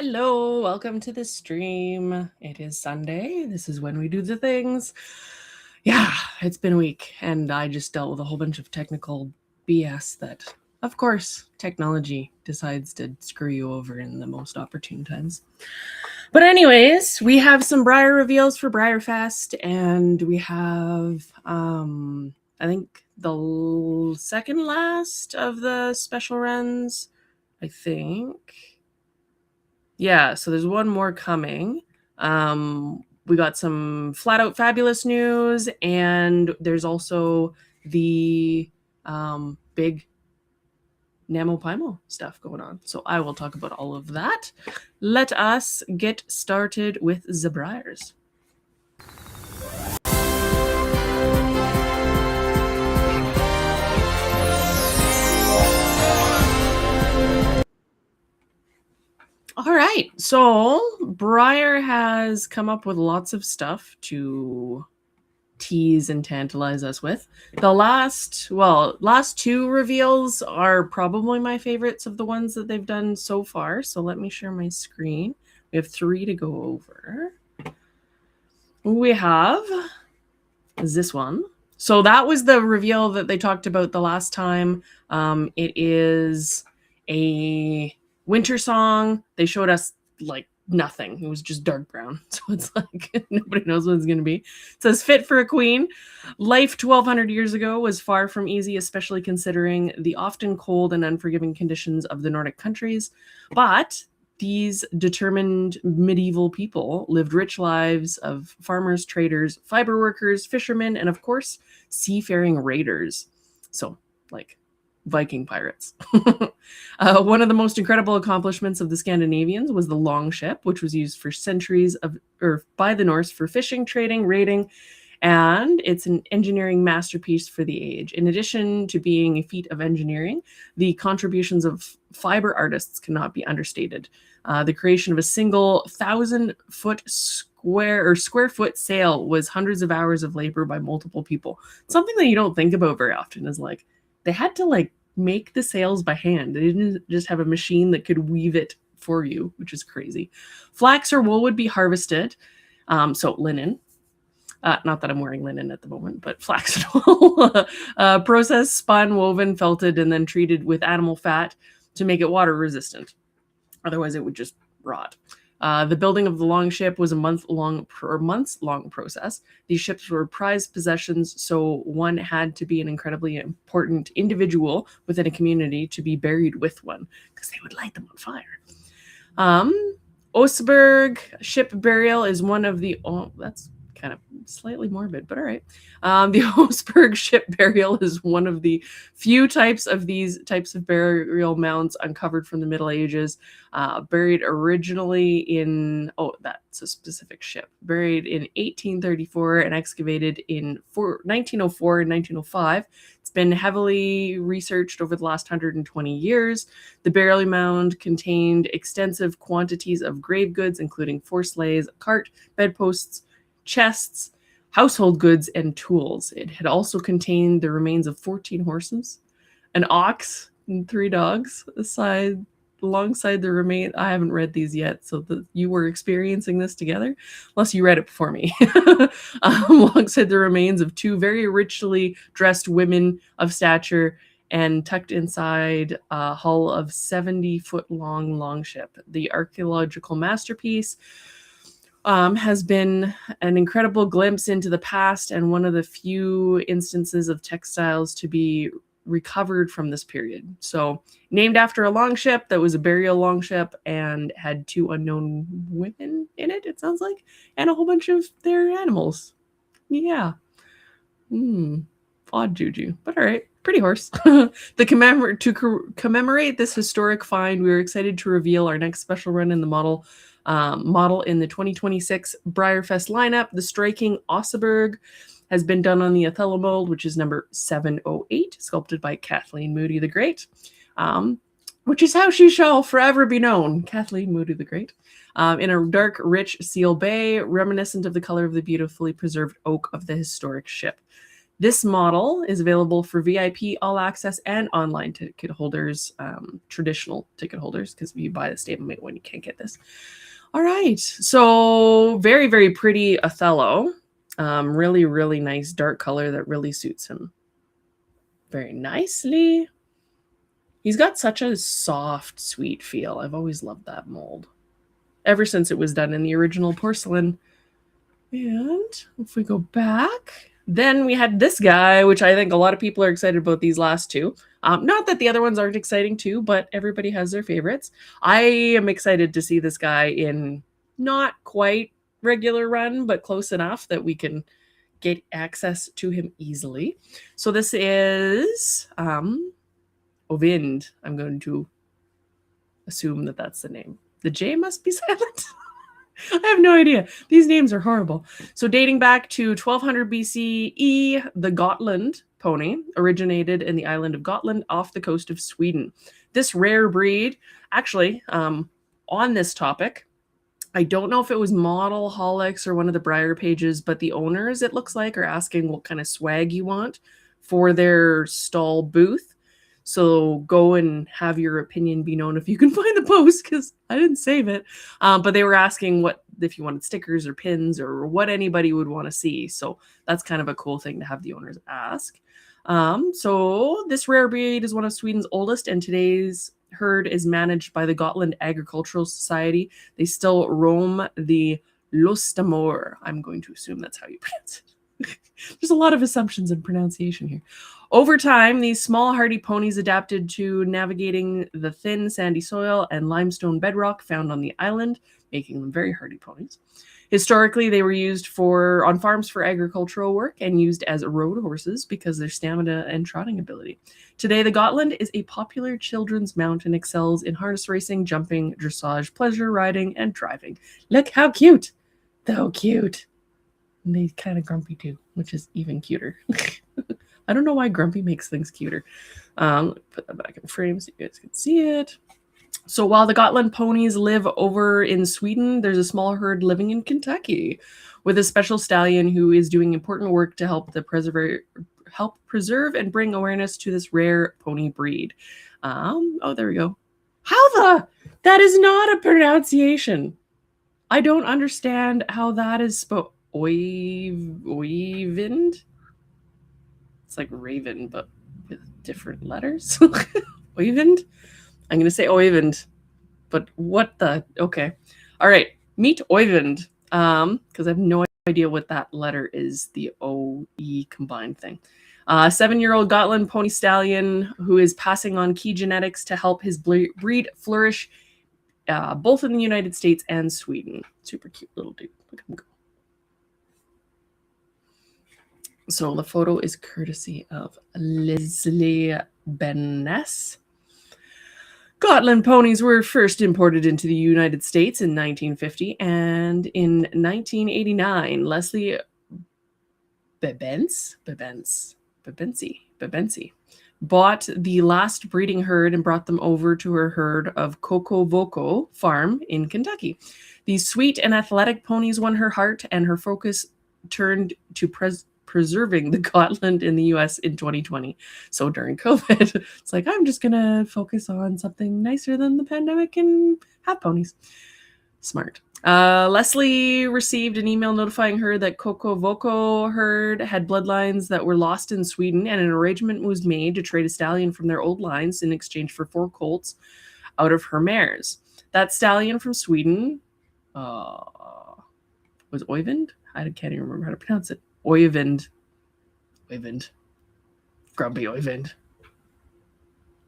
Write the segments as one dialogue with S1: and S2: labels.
S1: Hello, welcome to the stream. It is Sunday. This is when we do the things. Yeah, it's been a week, and I just dealt with a whole bunch of technical BS that, of course, technology decides to screw you over in the most opportune times. But anyways, we have some Breyer reveals for Breyerfest, and we have, I think, the second last of the special runs, I think. Yeah, so there's one more coming. We got some flat out fabulous news, and there's also the big NaMo stuff going on. So I will talk about all of that. Let us get started with the Breyers. All right, so Breyer has come up with lots of stuff to tease and tantalize us with. The last two reveals are probably my favorites of the ones that they've done so far. So let me share my screen. We have 3 to go over. We have this one. So that was the reveal that they talked about the last time. It is a winter song. They showed us like nothing. It was just dark brown. So it's like nobody knows what it's going to be. It says fit for a queen. Life 1200 years ago was far from easy, especially considering the often cold and unforgiving conditions of the Nordic countries. But these determined medieval people lived rich lives of farmers, traders, fiber workers, fishermen, and of course, seafaring raiders. So like Viking pirates. One of the most incredible accomplishments of the Scandinavians was the longship, which was used for centuries by the Norse for fishing, trading, raiding, and it's an engineering masterpiece for the age. In addition to being a feat of engineering, the contributions of fiber artists cannot be understated. The creation of a single 1,000-foot square foot sail was hundreds of hours of labor by multiple people. Something that you don't think about very often is like they had to like make the sails by hand. They didn't just have a machine that could weave it for you, which is crazy. Flax or wool would be harvested. So linen. Not that I'm wearing linen at the moment, but flax and wool. Processed, spun, woven, felted, and then treated with animal fat to make it water resistant. Otherwise, it would just rot. The building of the longship was a months-long process. These ships were prized possessions, so one had to be an incredibly important individual within a community to be buried with one, because they would light them on fire. Oseberg ship burial is one of the... Oh, that's kind of slightly morbid, but all right. The Oseberg ship burial is one of the few types of these types of burial mounds uncovered from the Middle Ages. Buried originally in, that's a specific ship, buried in 1834 and excavated in 1904 and 1905. It's been heavily researched over the last 120 years. The burial mound contained extensive quantities of grave goods, including 4 sleighs, a cart, bedposts, chests, household goods, and tools. It had also contained the remains of 14 horses, an ox, and 3 dogs alongside the remain. I haven't read these yet, so you were experiencing this together, unless you read it before me. Alongside the remains of 2 very richly dressed women of stature and tucked inside a hull of 70-foot-long longship. The archaeological masterpiece has been an incredible glimpse into the past and one of the few instances of textiles to be recovered from this period. So, named after a longship that was a burial longship and had 2 unknown women in it, it sounds like, and a whole bunch of their animals. Yeah. Odd juju, but all right. Pretty horse. To commemorate this historic find, we were excited to reveal our next special run in the model in the 2026 Breyerfest lineup. The striking Osseberg has been done on the Othello mold, which is number 708, sculpted by Kathleen Moody the Great, which is how she shall forever be known, Kathleen Moody the Great, in a dark, rich seal bay, reminiscent of the color of the beautifully preserved oak of the historic ship. This model is available for VIP, all access, and online ticket holders, traditional ticket holders, because if you buy the stablemate one, you can't get this. All right. So very, very pretty Othello. Really, really nice dark color that really suits him very nicely. He's got such a soft, sweet feel. I've always loved that mold ever since it was done in the original porcelain. And if we go back... Then we had this guy, which I think a lot of people are excited about these last 2. Not that the other ones aren't exciting too, but everybody has their favorites. I am excited to see this guy in not quite regular run, but close enough that we can get access to him easily. So this is Ovind. I'm going to assume that that's the name. The J must be silent. I have no idea. These names are horrible. So dating back to 1200 BCE, the Gotland pony originated in the island of Gotland off the coast of Sweden. This rare breed, actually, on this topic, I don't know if it was Model Holics or one of the Breyer pages, but the owners, it looks like, are asking what kind of swag you want for their stall booth. So go and have your opinion be known if you can find the post, because I didn't save it. But they were asking what if you wanted stickers or pins or what anybody would want to see. So that's kind of a cool thing to have the owners ask. So this rare breed is one of Sweden's oldest, and today's herd is managed by the Gotland Agricultural Society. They still roam the Lostamor. I'm going to assume that's how you pronounce it. There's a lot of assumptions in pronunciation here. Over time, these small hardy ponies adapted to navigating the thin sandy soil and limestone bedrock found on the island, making them very hardy ponies. Historically, they were used on farms for agricultural work and used as road horses because of their stamina and trotting ability. Today, the Gotland is a popular children's mount and excels in harness racing, jumping, dressage, pleasure riding, and driving. Look how cute! So cute. And they're kind of grumpy too, which is even cuter. I don't know why grumpy makes things cuter. Put that back in frame so you guys can see it. So while the Gotland ponies live over in Sweden, there's a small herd living in Kentucky with a special stallion who is doing important work to help preserve and bring awareness to this rare pony breed. Oh, there we go. That is not a pronunciation. I don't understand how that is spelled. Oyvind? It's like raven, but with different letters. Oyvind? I'm going to say Oyvind, but what the? Okay. All right. Meet Oyvind, because I have no idea what that letter is, the O-E combined thing. 7-year-old Gotland pony stallion who is passing on key genetics to help his breed flourish both in the United States and Sweden. Super cute little dude. Look at him go. So the photo is courtesy of Leslie Beness. Gotland ponies were first imported into the United States in 1950, and in 1989, Leslie Bebensi bought the last breeding herd and brought them over to her herd of Cocovoco Farm in Kentucky. These sweet and athletic ponies won her heart, and her focus turned to preserving the Gotland in the U.S. in 2020. So during COVID, it's like, I'm just going to focus on something nicer than the pandemic and have ponies. Smart. Leslie received an email notifying her that Coco Voco herd had bloodlines that were lost in Sweden, and an arrangement was made to trade a stallion from their old lines in exchange for 4 colts out of her mares. That stallion from Sweden was Oyvind? I can't even remember how to pronounce it. Oyvind. Grumpy Oyvind.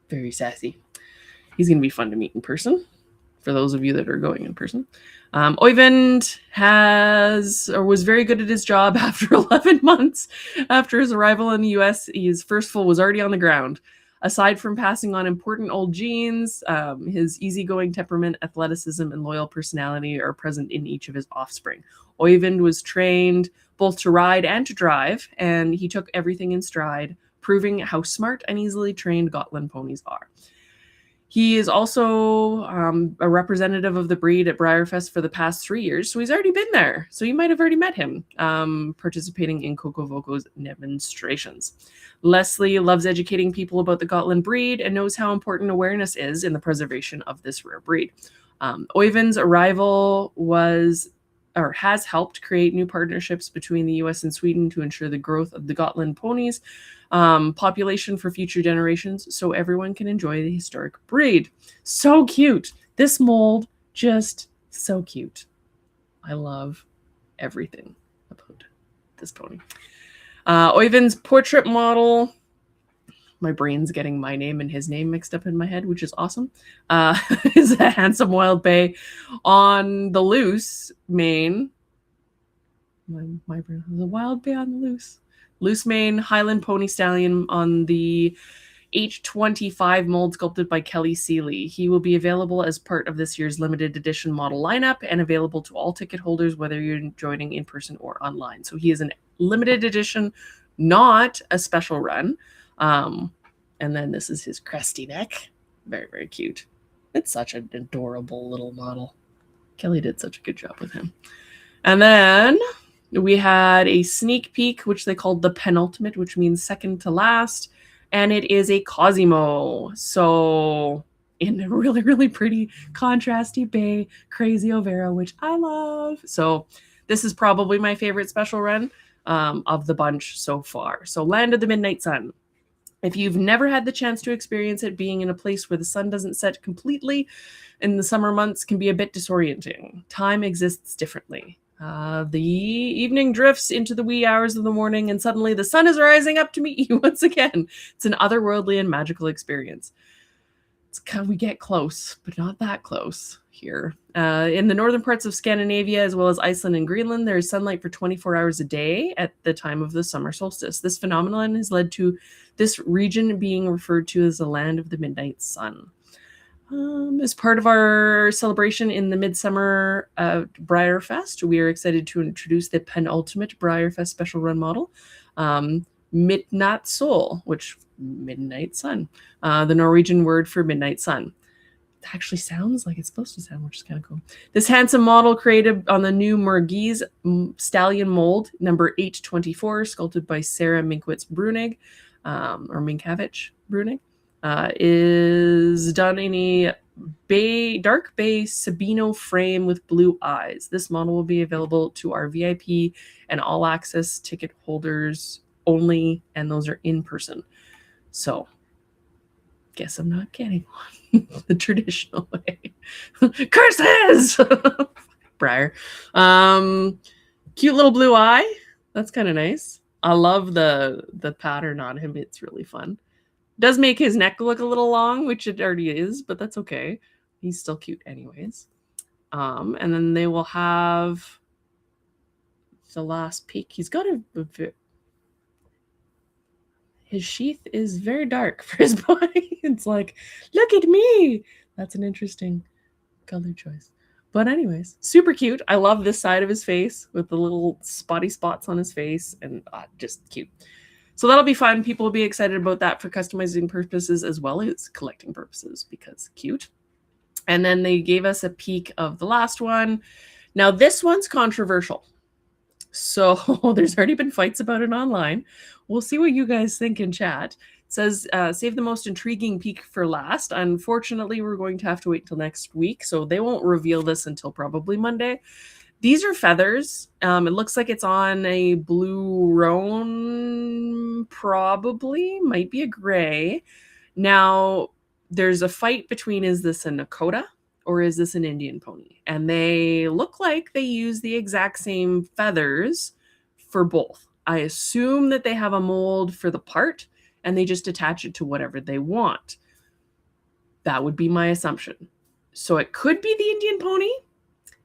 S1: Very sassy. He's going to be fun to meet in person, for those of you that are going in person. Oyvind was very good at his job after 11 months after his arrival in the US. His first foal was already on the ground. Aside from passing on important old genes, his easygoing temperament, athleticism, and loyal personality are present in each of his offspring. Oyvind was trained both to ride and to drive, and he took everything in stride, proving how smart and easily trained Gotland ponies are. He is also a representative of the breed at Breyerfest for the past 3 years, so he's already been there. So you might have already met him, participating in Coco Voco's demonstrations. Leslie loves educating people about the Gotland breed and knows how important awareness is in the preservation of this rare breed. Oyvind's arrival has helped create new partnerships between the US and Sweden to ensure the growth of the Gotland ponies population for future generations, so everyone can enjoy the historic breed. So cute. This mold, just so cute. I love everything about this pony. Oyvind's portrait model, my brain's getting my name and his name mixed up in my head, which is awesome, is a handsome wild bay on the loose mane. My brain was a wild bay on the loose mane Highland pony stallion on the H25 mold sculpted by Kelly Seeley. He will be available as part of this year's limited edition model lineup and available to all ticket holders, whether you're joining in person or online. So he is a limited edition, not a special run. And then this is his cresty neck. Very, very cute. It's such an adorable little model. Kelly did such a good job with him. And then we had a sneak peek, which they called the penultimate, which means second to last. And it is a Cosimo. So in a really, really pretty contrasty bay, crazy Overa, which I love. So this is probably my favorite special run of the bunch so far. So Land of the Midnight Sun. If you've never had the chance to experience it, being in a place where the sun doesn't set completely in the summer months can be a bit disorienting. Time exists differently. The evening drifts into the wee hours of the morning, and suddenly the sun is rising up to meet you once again. It's an otherworldly and magical experience. We get close, but not that close here. In the northern parts of Scandinavia, as well as Iceland and Greenland, there is sunlight for 24 hours a day at the time of the summer solstice. This phenomenon has led to this region being referred to as the Land of the Midnight Sun. As part of our celebration in the Midsummer Breyerfest, we are excited to introduce the penultimate Breyerfest special run model, Midnatt Sol, which Midnight Sun, the Norwegian word for midnight sun. It actually sounds like it's supposed to sound, which is kind of cool. This handsome model created on the new Murgese stallion mold, number 824, sculpted by Sarah Minkwitz Brunig, or Minkavich Brunig, is done in a dark bay Sabino frame with blue eyes. This model will be available to our VIP and all access ticket holders only, and those are in person. So guess I'm not getting one the traditional way. Curses! Breyer. Cute little blue eye. That's kind of nice. I love the pattern on him. It's really fun. Does make his neck look a little long, which it already is, but that's okay. He's still cute anyways. And then they will have the last peek. He's got his sheath is very dark for his body. It's like, look at me. That's an interesting color choice. But anyways, super cute. I love this side of his face with the little spotty spots on his face, and just cute. So that'll be fun. People will be excited about that for customizing purposes as well as collecting purposes, because cute. And then they gave us a peek of the last one. Now this one's controversial. So there's already been fights about it online. We'll see what you guys think in chat. says, save the most intriguing peek for last. Unfortunately, we're going to have to wait till next week, so they won't reveal this until probably Monday. These are feathers. It looks like it's on a blue roan, probably, might be a gray. Now, there's a fight between, is this a Nakota or is this an Indian pony? And they look like they use the exact same feathers for both. I assume that they have a mold for the part and they just attach it to whatever they want. That would be my assumption. So it could be the Indian pony.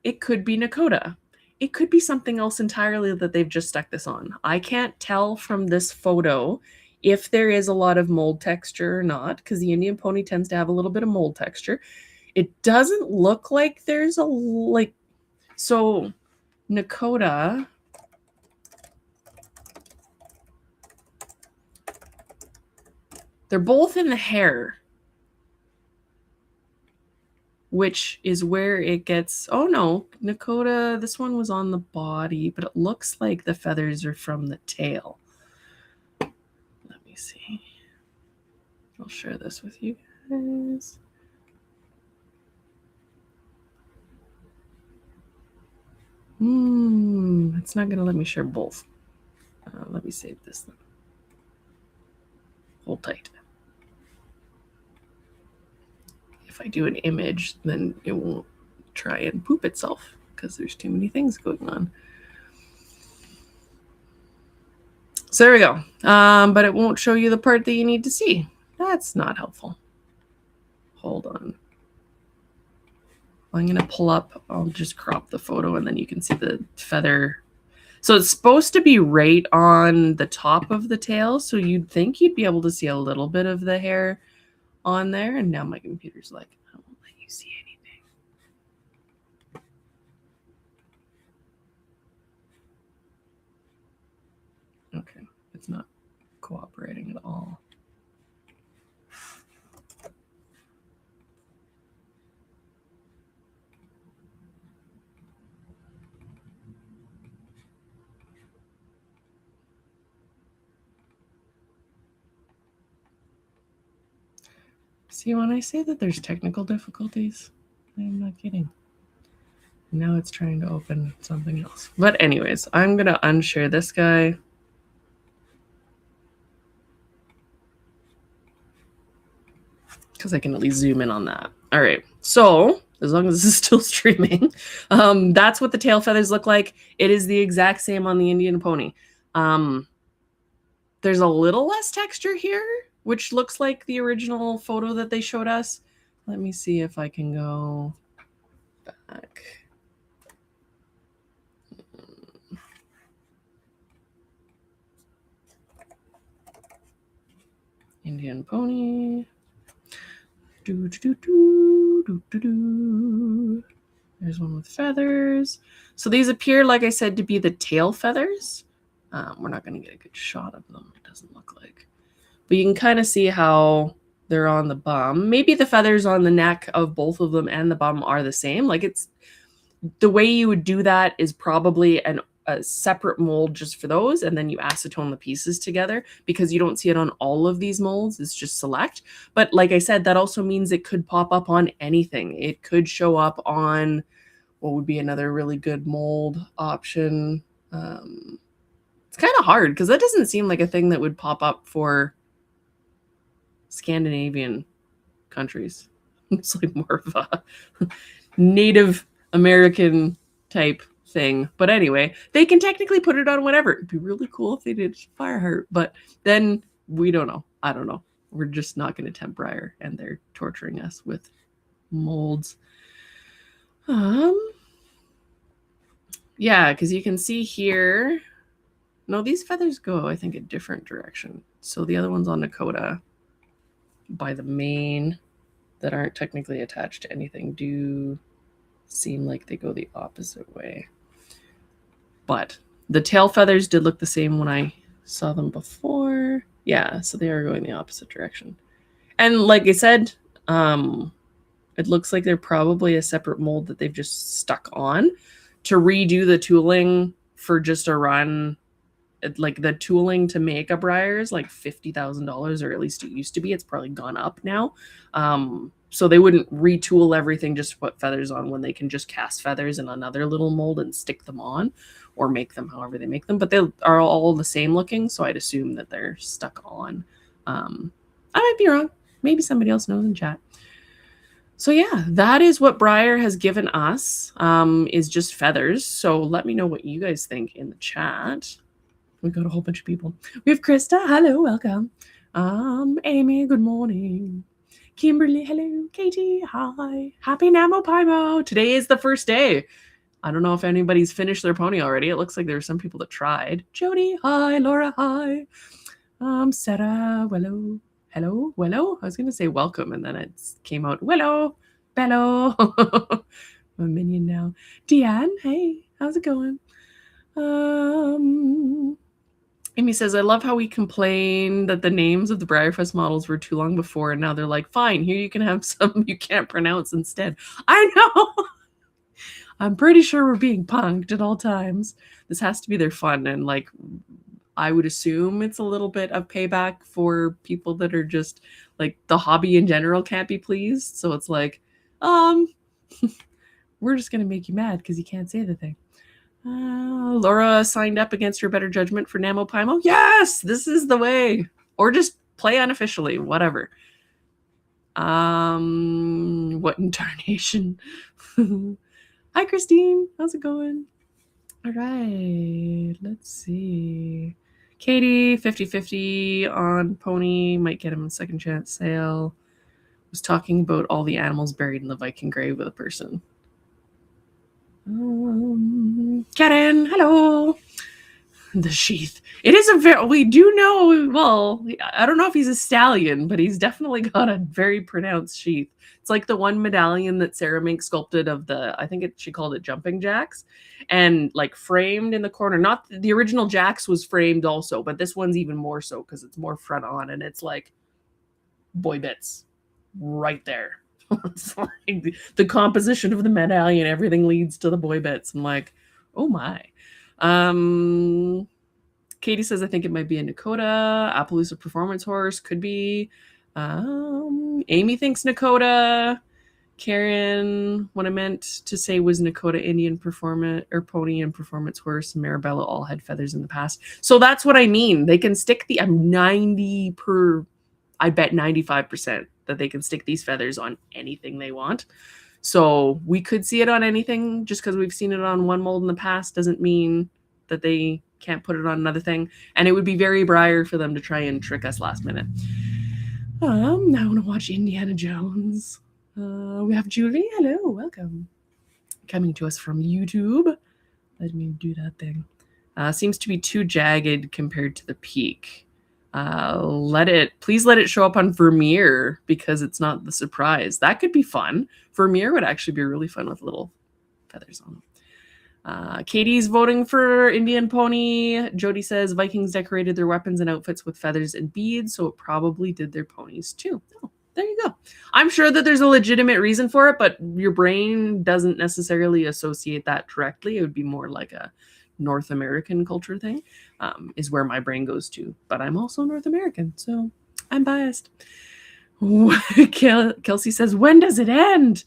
S1: It could be Nakota. It could be something else entirely that they've just stuck this on. I can't tell from this photo if there is a lot of mold texture or not, because the Indian pony tends to have a little bit of mold texture. It doesn't look like there's a, so Nakota, they're both in the hair, which is where it gets, oh no, Nakota, this one was on the body, but it looks like the feathers are from the tail. Let me see. I'll share this with you guys. It's not going to let me share both. Let me save this then. Hold tight. If I do an image, then it won't try and poop itself because there's too many things going on. So there we go. But it won't show you the part that you need to see. That's not helpful. Hold on. I'm going to pull up. I'll just crop the photo and then you can see the feather. So it's supposed to be right on the top of the tail. So you'd think you'd be able to see a little bit of the hair on there. And now my computer's like, I won't let you see anything. Okay, it's not cooperating at all. See, when I say that there's technical difficulties, I'm not kidding. Now it's trying to open something else. But anyways, I'm going to unshare this guy. Because I can at least zoom in on that. All right. So as long as this is still streaming, that's what the tail feathers look like. It is the exact same on the Indian pony. There's a little less texture here, which looks like the original photo that they showed us. Let me see if I can go back. Indian pony. There's one with feathers. So these appear, like I said, to be the tail feathers. We're not going to get a good shot of them. It doesn't look like. But you can kind of see how they're on the bum. Maybe the feathers on the neck of both of them and the bum are the same. Like, it's the way you would do that is probably a separate mold just for those, and then you acetone the pieces together, because you don't see it on all of these molds. It's just select. But like I said, that also means it could pop up on anything. It could show up on what would be another really good mold option. It's kind of hard because that doesn't seem like a thing that would pop up for Scandinavian countries. It's like more of a Native American type thing. But anyway, they can technically put it on whatever. It'd be really cool if they did Fireheart, but then we don't know. I don't know. We're just not going to tempt Breyer, and they're torturing us with molds. Yeah, because you can see here. No, these feathers go, I think, a different direction. So the other one's on Nakota by the mane that aren't technically attached to anything do seem like they go the opposite way. But the tail feathers did look the same when I saw them before. Yeah, so they are going the opposite direction. And like I said, it looks like they're probably a separate mold that they've just stuck on to redo the tooling for just a run. like the tooling to make a Breyer is like $50,000, or at least it used to be. It's probably gone up now. So they wouldn't retool everything just to put feathers on when they can just cast feathers in another little mold and stick them on, or make them however they make them. But they are all the same looking, so I'd assume that they're stuck on. I might be wrong. Maybe somebody else knows in chat. So yeah, that is what Breyer has given us, is just feathers. So let me know what you guys think in the chat. We've got a whole bunch of people. We have Krista. Hello, welcome. Amy, good morning. Kimberly, hello. Katie, hi. Happy NaMo Pymo. Today is the first day. I don't know if anybody's finished their pony already. It looks like there were some people that tried. Jody, hi. Laura, hi. Sarah, hello. Hello, wello. I was going to say welcome, and then it came out, wello, bello. I'm a minion now. Deanne, hey, how's it going? Amy says, I love how we complained that the names of the Breyerfest models were too long before, and now they're like, fine, here you can have some you can't pronounce instead. I know! I'm pretty sure we're being punked at all times. This has to be their fun, and like, I would assume it's a little bit of payback for people that are just like the hobby in general can't be pleased. So it's like, we're just going to make you mad because you can't say the thing. Laura signed up against her better judgment for NaMo Pymo. Yes, this is the way. Or just play unofficially, whatever. What incarnation? Hi, Christine. How's it going? All right, let's see. Katie, 50-50 on pony. Might get him a second chance sale. Was talking about all the animals buried in the Viking grave with a person. Karen, hello. The sheath. It is a very, we do know, well, I don't know if he's a stallion, but he's definitely got a very pronounced sheath. It's like the one medallion that Sarah Mink sculpted of the, I think she called it jumping jacks, and like framed in the corner. Not the original jacks was framed also, but this one's even more so because it's more front on, and it's like boy bits right there. It's like the composition of the medallion, everything leads to the boy bits. I'm like, oh my. Katie says, I think it might be a Nakota. Appaloosa Performance Horse could be. Amy thinks Nakota. Karen, what I meant to say was Nakota Indian Performance or Pony and Performance Horse. Marabella all had feathers in the past. So that's what I mean. They can stick the, I'm 90 per, I bet 95% that they can stick these feathers on anything they want. So we could see it on anything. Just because we've seen it on one mold in the past doesn't mean that they can't put it on another thing. And it would be very Breyer for them to try and trick us last minute. Now I want to watch Indiana Jones. We have Julie. Hello, welcome. Coming to us from YouTube. Let me do that thing. Seems to be too jagged compared to the peak. Please let it show up on Vermeer because it's not the surprise. That could be fun. Vermeer would actually be really fun with little feathers on them. Katie's voting for Indian Pony. Jody says Vikings decorated their weapons and outfits with feathers and beads, so it probably did their ponies too. Oh, there you go. I'm sure that there's a legitimate reason for it, but your brain doesn't necessarily associate that directly. It would be more like a North American culture thing, is where my brain goes to. But I'm also North American, so I'm biased. Kelsey says, when does it end?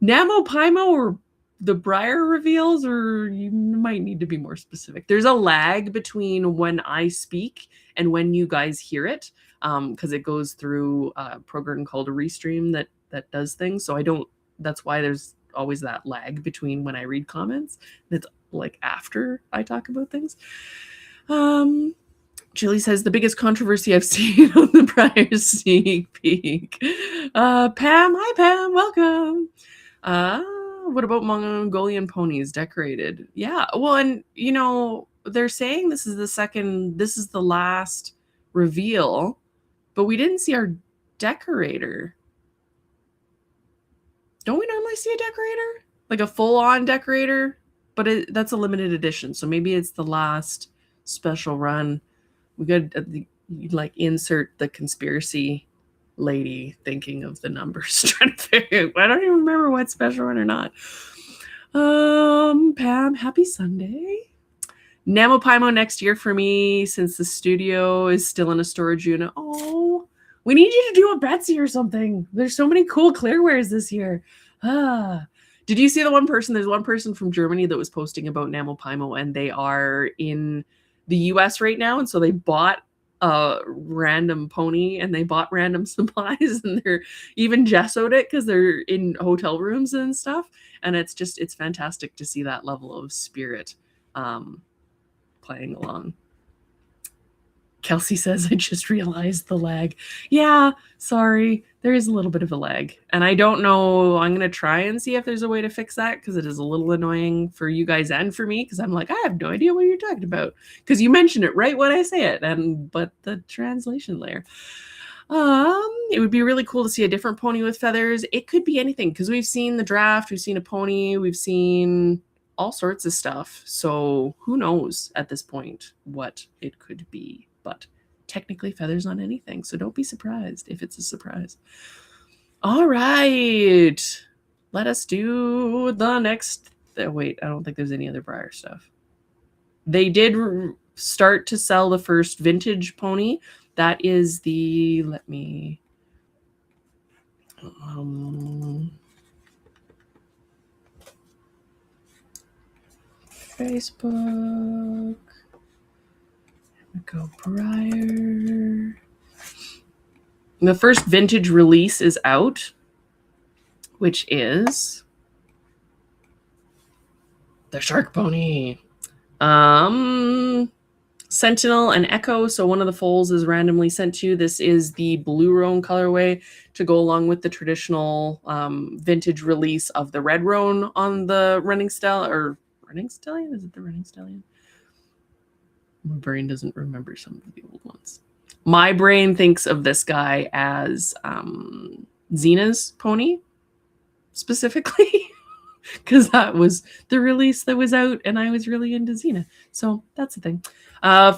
S1: NaMo Pymo or the Breyer reveals, or you might need to be more specific. There's a lag between when I speak and when you guys hear it, because it goes through a program called a Restream that does things. So that's why there's always that lag between when I read comments. It's like after I talk about things. Julie says the biggest controversy I've seen on the Breyer sneak peek. Pam, hi Pam, welcome. What about Mongolian ponies decorated? Yeah, well, and you know, they're saying this is the last reveal, but we didn't see our decorator. Don't we normally see a decorator? Like a full-on decorator? But that's a limited edition, so maybe it's the last special run. We could like insert the conspiracy lady thinking of the numbers, trying to figure out. I don't even remember what special run or not. Pam, happy Sunday. NaMo next year for me, since the studio is still in a storage unit. Oh, we need you to do a Betsy or something. There's so many cool clearwares this year. Did you see the one person? There's one person from Germany that was posting about NaMo, and they are in the US right now. And so they bought a random pony and they bought random supplies, and they're even gessoed it because they're in hotel rooms and stuff. And it's fantastic to see that level of spirit playing along. Kelsey says, I just realized the lag. Yeah, sorry. There is a little bit of a lag. And I don't know. I'm going to try and see if there's a way to fix that, because it is a little annoying for you guys and for me, because I'm like, I have no idea what you're talking about, because you mentioned it right when I say it. But the translation layer. It would be really cool to see a different pony with feathers. It could be anything, because we've seen the draft, we've seen a pony, we've seen all sorts of stuff. So who knows at this point what it could be. But technically feathers on anything. So don't be surprised if it's a surprise. All right. Let us do the next. Wait, I don't think there's any other Breyer stuff. They did start to sell the first vintage pony. That is the, let me, Facebook. Go Breyer. The first vintage release is out, which is the Shark Pony. Sentinel and Echo. So one of the foals is randomly sent to you. This is the Blue Roan colorway to go along with the traditional vintage release of the Red Roan on the Running Stallion. Is it the Running Stallion? My brain doesn't remember some of the old ones. My brain thinks of this guy as Xena's pony, specifically, because that was the release that was out, and I was really into Xena. So that's the thing.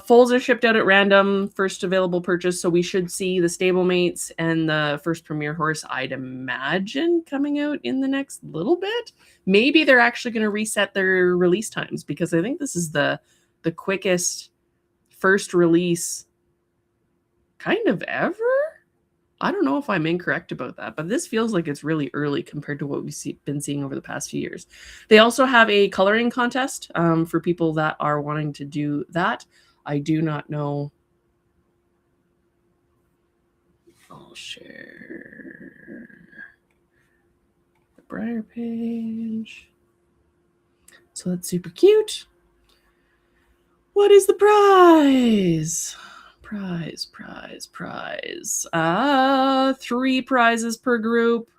S1: Foals are shipped out at random, first available purchase, so we should see the stablemates and the first premier horse, I'd imagine, coming out in the next little bit. Maybe they're actually going to reset their release times, because I think this is the quickest first release kind of ever. I don't know if I'm incorrect about that, but this feels like it's really early compared to what we've been seeing over the past few years. They also have a coloring contest for people that are wanting to do that. I do not know. I'll share the Breyer page. So that's super cute. What is the prize? Prize. 3 prizes per group.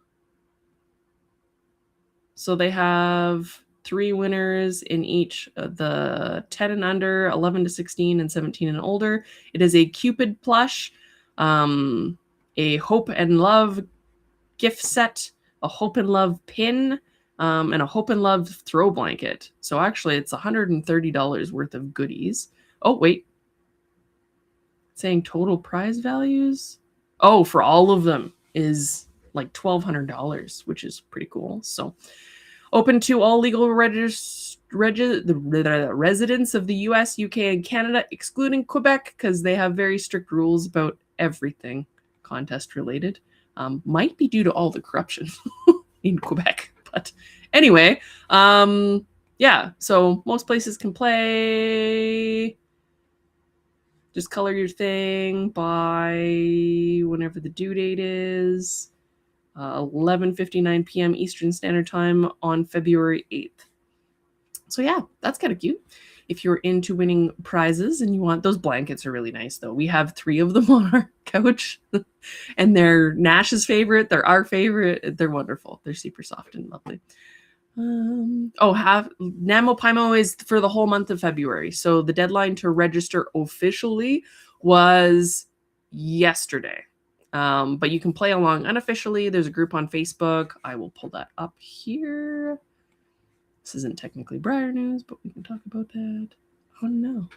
S1: So they have 3 winners in each of the 10 and under, 11 to 16, and 17 and older. It is a Cupid plush, a Hope and Love gift set, a Hope and Love pin, and a Hope and Love throw blanket. So actually it's $130 worth of goodies. Oh, wait. Saying total prize values? Oh, for all of them is like $1,200, which is pretty cool. So open to all legal residents of the US, UK, and Canada, excluding Quebec, because they have very strict rules about everything contest related. Might be due to all the corruption in Quebec. But anyway, yeah, so most places can play. Just color your thing by whenever the due date is, 11:59 p.m. Eastern Standard Time on February 8th. So yeah, that's kind of cute. If you're into winning prizes and you want, those blankets are really nice though. We have 3 of them on our couch and they're Nash's favorite. They're our favorite. They're wonderful. They're super soft and lovely. NaMo is for the whole month of February. So the deadline to register officially was yesterday. But you can play along unofficially. There's a group on Facebook. I will pull that up here. This isn't technically Breyer news, but we can talk about that. Oh no.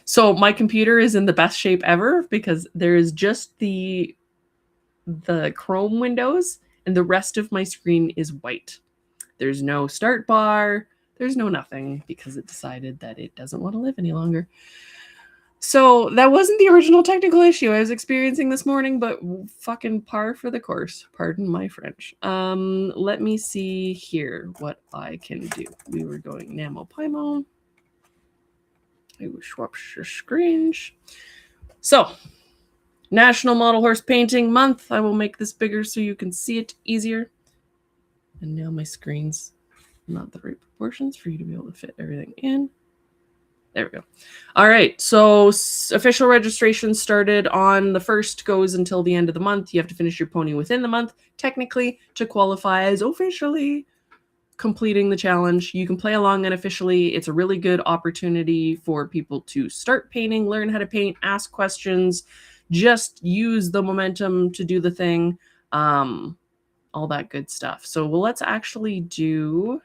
S1: So my computer is in the best shape ever because there is just the Chrome windows and the rest of my screen is white. There's no start bar. there's no nothing because it decided that it doesn't want to live any longer. So that wasn't the original technical issue I was experiencing this morning, but fucking par for the course. Pardon my French. Let me see here what I can do. We were going NaMo Pymo. I will swap screens. So, National Model Horse Painting Month. I will make this bigger so you can see it easier. And now my screen's not the right proportions for you to be able to fit everything in. There we go. All right. So official registration started on the 1st, goes until the end of the month. You have to finish your pony within the month, technically, to qualify as officially completing the challenge. You can play along unofficially. It's a really good opportunity for people to start painting, learn how to paint, ask questions, just use the momentum to do the thing, all that good stuff. So let's actually do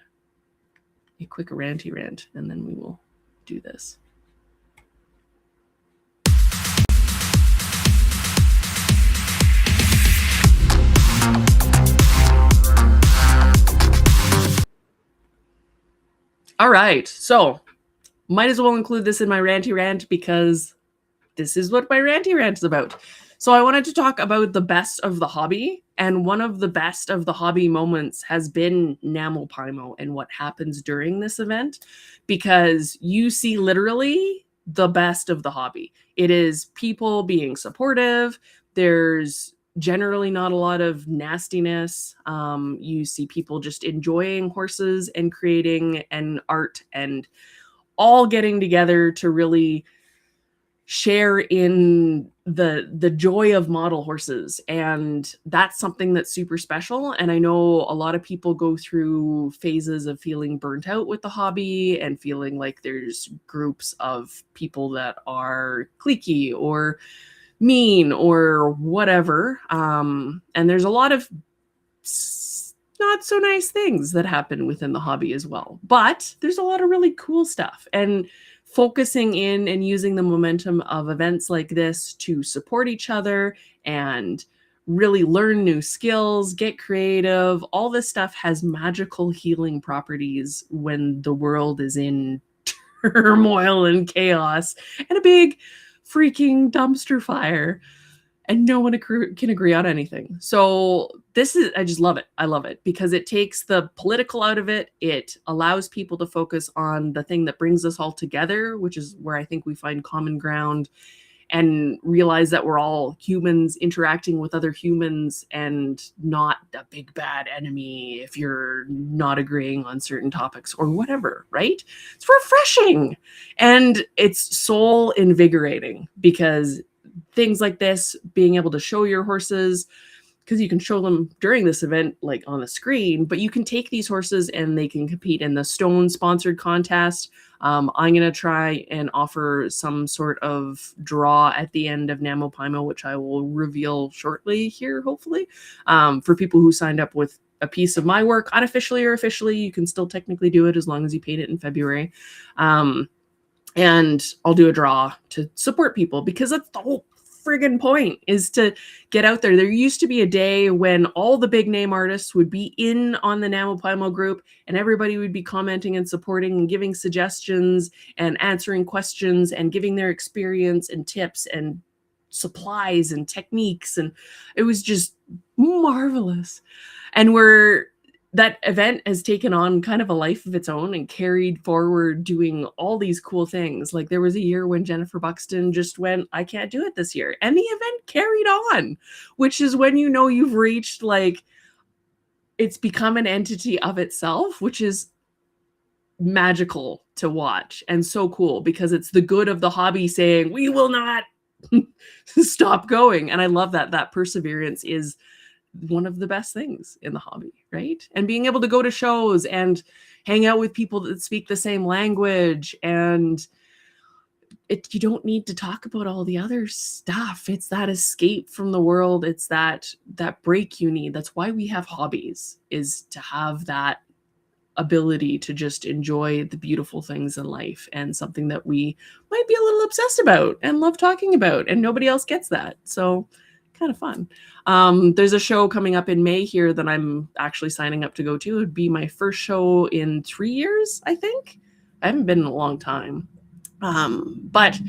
S1: a quick ranty rant, and then we will do this. All right, so might as well include this in my ranty rant because this is what my ranty rant is about. So I wanted to talk about the best of the hobby, and one of the best of the hobby moments has been NaMo Pymo and what happens during this event, because you see literally the best of the hobby. It is people being supportive. There's generally not a lot of nastiness. You see people just enjoying horses and creating and art and all getting together to really share in the joy of model horses, and that's something that's super special. And I know a lot of people go through phases of feeling burnt out with the hobby and feeling like there's groups of people that are cliquey or mean or whatever, and there's a lot of not so nice things that happen within the hobby as well, but there's a lot of really cool stuff. And focusing in and using the momentum of events like this to support each other and really learn new skills, get creative, all this stuff has magical healing properties when the world is in turmoil and chaos and a big freaking dumpster fire and no one can agree on anything. So I just love it. I love it because it takes the political out of it. It allows people to focus on the thing that brings us all together, which is where I think we find common ground and realize that we're all humans interacting with other humans and not a big bad enemy if you're not agreeing on certain topics or whatever, right? It's refreshing and it's soul invigorating because things like this, being able to show your horses, because you can show them during this event like on the screen, but you can take these horses and they can compete in the Stone sponsored contest. I'm going to try and offer some sort of draw at the end of NaMo Pymo, which I will reveal shortly here, hopefully, for people who signed up with a piece of my work, unofficially or officially. You can still technically do it as long as you paid it in February. And I'll do a draw to support people because that's the whole friggin' point, is to get out there. There used to be a day when all the big name artists would be in on the NaMo Pymo group and everybody would be commenting and supporting and giving suggestions and answering questions and giving their experience and tips and supplies and techniques. And it was just marvelous. And that event has taken on kind of a life of its own and carried forward doing all these cool things. Like there was a year when Jennifer Buxton just went, I can't do it this year. And the event carried on, which is when you know you've reached, like, it's become an entity of itself, which is magical to watch and so cool because it's the good of the hobby saying, we will not stop going. And I love that perseverance is one of the best things in the hobby, right? And being able to go to shows and hang out with people that speak the same language, and you don't need to talk about all the other stuff. It's that escape from the world. It's that break you need. That's why we have hobbies, is to have that ability to just enjoy the beautiful things in life and something that we might be a little obsessed about and love talking about, and nobody else gets that. So kind of fun. There's a show coming up in May here that I'm actually signing up to go to. It would be my first show in 3 years, I think. I haven't been in a long time. But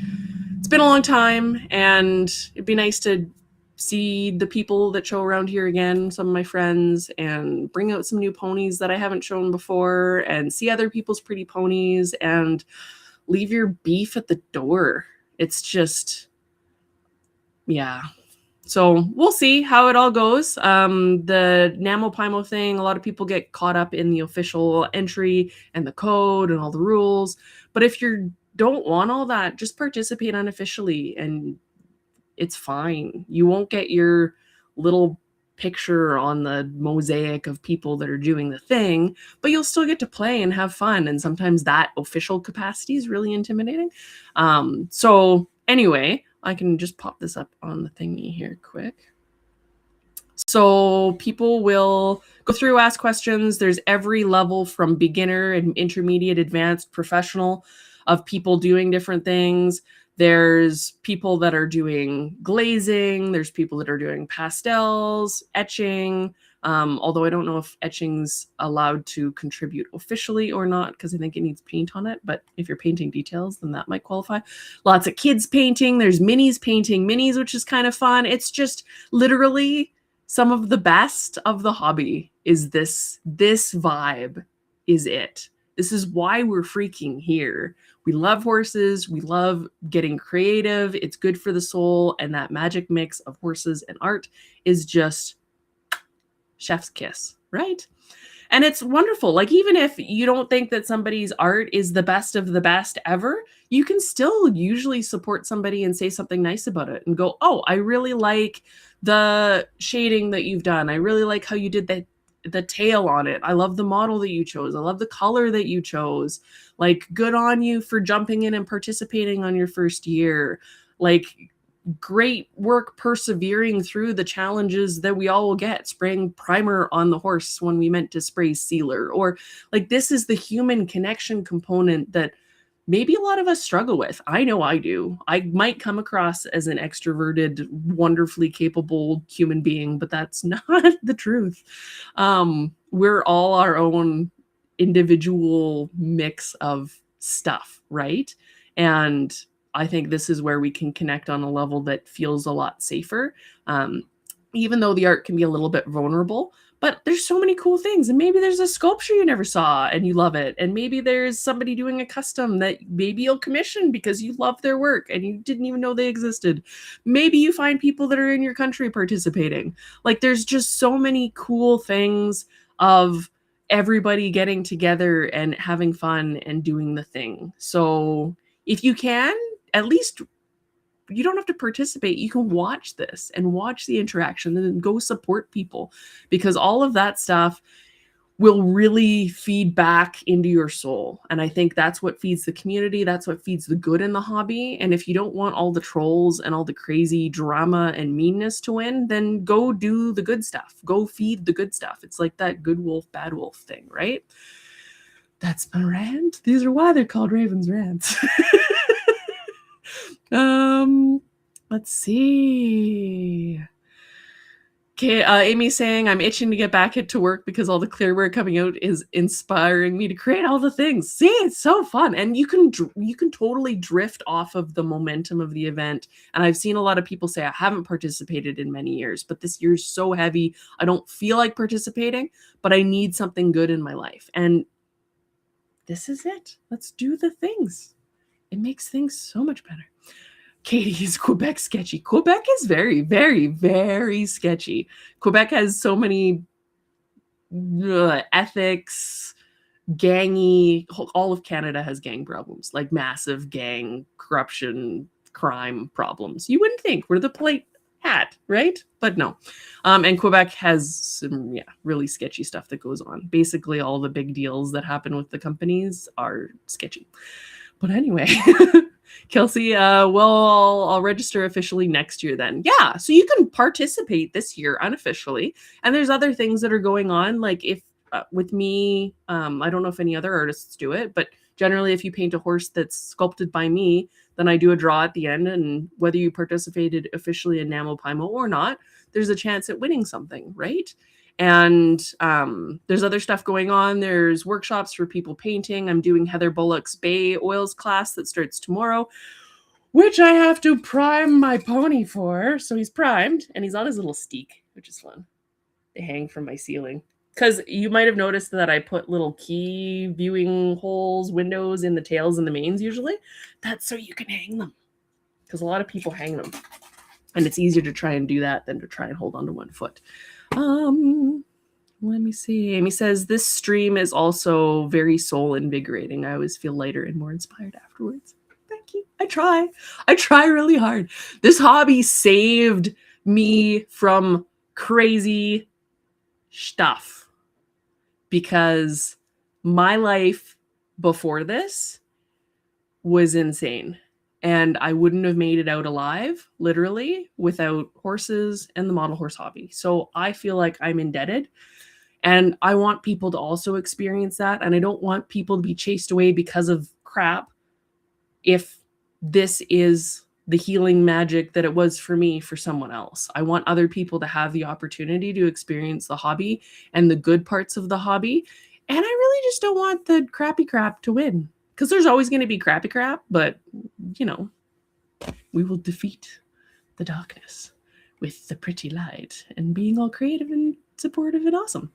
S1: it's been a long time, and it'd be nice to see the people that show around here again, some of my friends, and bring out some new ponies that I haven't shown before, and see other people's pretty ponies, and leave your beef at the door. It's just, yeah. So we'll see how it all goes. The NaMo Pimo thing, a lot of people get caught up in the official entry and the code and all the rules. But if you don't want all that, just participate unofficially and it's fine. You won't get your little picture on the mosaic of people that are doing the thing, but you'll still get to play and have fun. And sometimes that official capacity is really intimidating. So anyway, I can just pop this up on the thingy here quick. So people will go through, ask questions. There's every level from beginner and intermediate, advanced, professional of people doing different things. There's people that are doing glazing. There's people that are doing pastels, etching. Although I don't know if etching's allowed to contribute officially or not, because I think it needs paint on it. But if you're painting details, then that might qualify. Lots of kids painting. There's minis painting minis, which is kind of fun. It's just literally some of the best of the hobby is this vibe is it. This is why we're freaking here. We love horses. We love getting creative. It's good for the soul. And that magic mix of horses and art is just chef's kiss, right? And it's wonderful. Like, even if you don't think that somebody's art is the best of the best ever, you can still usually support somebody and say something nice about it and go, oh, I really like the shading that you've done. I really like how you did the tail on it. I love the model that you chose. I love the color that you chose. Like, good on you for jumping in and participating on your first year. Like, great work persevering through the challenges that we all will get, spraying primer on the horse when we meant to spray sealer, or like, this is the human connection component that maybe a lot of us struggle with. I know I do. I might come across as an extroverted, wonderfully capable human being, but that's not the truth. We're all our own individual mix of stuff, right? And I think this is where we can connect on a level that feels a lot safer, even though the art can be a little bit vulnerable. But there's so many cool things. And maybe there's a sculpture you never saw and you love it. And maybe there's somebody doing a custom that maybe you'll commission because you love their work and you didn't even know they existed. Maybe you find people that are in your country participating. Like, there's just so many cool things of everybody getting together and having fun and doing the thing. So if you can, at least you don't have to participate. You can watch this and watch the interaction and then go support people, because all of that stuff will really feed back into your soul. And I think that's what feeds the community. That's what feeds the good in the hobby. And if you don't want all the trolls and all the crazy drama and meanness to win, then go do the good stuff. Go feed the good stuff. It's like that good wolf, bad wolf thing, right? That's my rant. These are why they're called Raven's Rants. Let's see. Okay, Amy's saying, I'm itching to get back into work because all the clearware coming out is inspiring me to create all the things. See, it's so fun. And you can totally drift off of the momentum of the event. And I've seen a lot of people say, I haven't participated in many years, but this year's so heavy. I don't feel like participating, but I need something good in my life. And this is it. Let's do the things. It makes things so much better. Katie, is Quebec sketchy? Quebec is very, very, very sketchy. Quebec has so many ethics, gangy. All of Canada has gang problems, like massive gang, corruption, crime problems. You wouldn't think. We're the polite hat, right? But no. And Quebec has some, really sketchy stuff that goes on. Basically, all the big deals that happen with the companies are sketchy. But anyway, Kelsey, I'll register officially next year then. Yeah, so you can participate this year unofficially. And there's other things that are going on. Like, if with me, I don't know if any other artists do it, but generally if you paint a horse that's sculpted by me, Then I do a draw at the end, and whether you participated officially in NaMo Pimo or not, there's a chance at winning something, right? And there's other stuff going on. There's workshops for people painting. I'm doing Heather Bullock's Bay Oils class that starts tomorrow, which I have to prime my pony for. So he's primed, and he's on his little steek, which is fun. They hang from my ceiling. Because you might have noticed that I put little key viewing holes, windows in the tails and the manes usually. That's so you can hang them. Because a lot of people hang them. And it's easier to try and do that than to try and hold onto one foot. Let me see. Amy says, this stream is also very soul invigorating. I always feel lighter and more inspired afterwards. Thank you. I try really hard. This hobby saved me from crazy stuff because my life before this was insane. And I wouldn't have made it out alive, literally, without horses and the model horse hobby. So I feel like I'm indebted. And I want people to also experience that. And I don't want people to be chased away because of crap if this is the healing magic that it was for me for someone else. I want other people to have the opportunity to experience the hobby and the good parts of the hobby. And I really just don't want the crappy crap to win. Because there's always going to be crappy crap, but, you know, we will defeat the darkness with the pretty light and being all creative and supportive and awesome.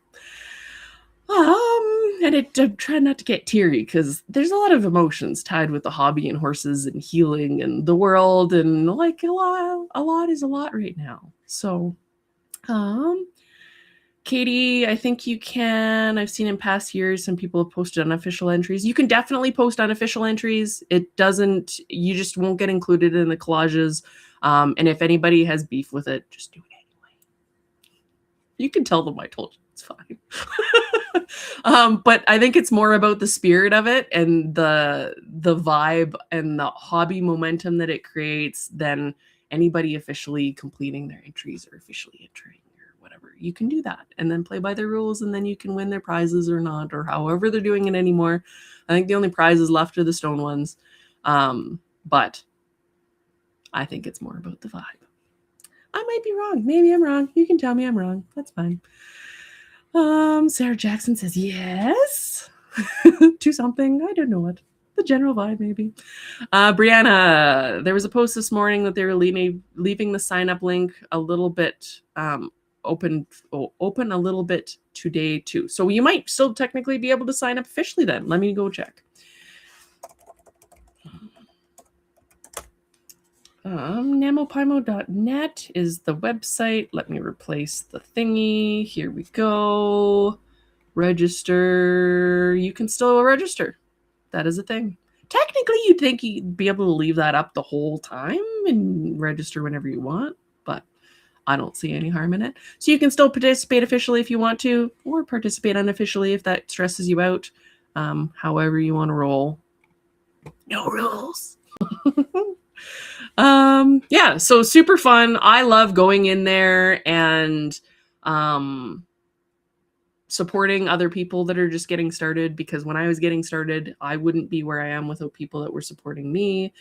S1: And I'm trying not to get teary because there's a lot of emotions tied with the hobby and horses and healing and the world, and like a lot is a lot right now. So, Katie, I think you can. I've seen in past years some people have posted unofficial entries. You can definitely post unofficial entries. It doesn't, you just won't get included in the collages. And if anybody has beef with it, just do it anyway. You can tell them I told you. It's fine. But I think it's more about the spirit of it and the vibe and the hobby momentum that it creates than anybody officially completing their entries or officially entering. You can do that and then play by their rules, and then you can win their prizes or not, or however they're doing it anymore. I think the only prizes left are the stone ones. But I think it's more about the vibe. I might be wrong. Maybe I'm wrong. You can tell me I'm wrong. That's fine. Sarah Jackson says yes to something. I don't know what. The general vibe, maybe. Brianna, there was a post this morning that they were leaving the sign-up link a little bit open a little bit today too. So you might still technically be able to sign up officially then. Let me go check. NaMoPimo.net is the website. Let me replace the thingy. Here we go. Register. You can still register. That is a thing. Technically, you'd think you'd be able to leave that up the whole time and register whenever you want, but I don't see any harm in it. So you can still participate officially if you want to, or participate unofficially if that stresses you out. However you want to roll. No rules. Yeah, so super fun. I love going in there and supporting other people that are just getting started, because when I was getting started, I wouldn't be where I am without people that were supporting me.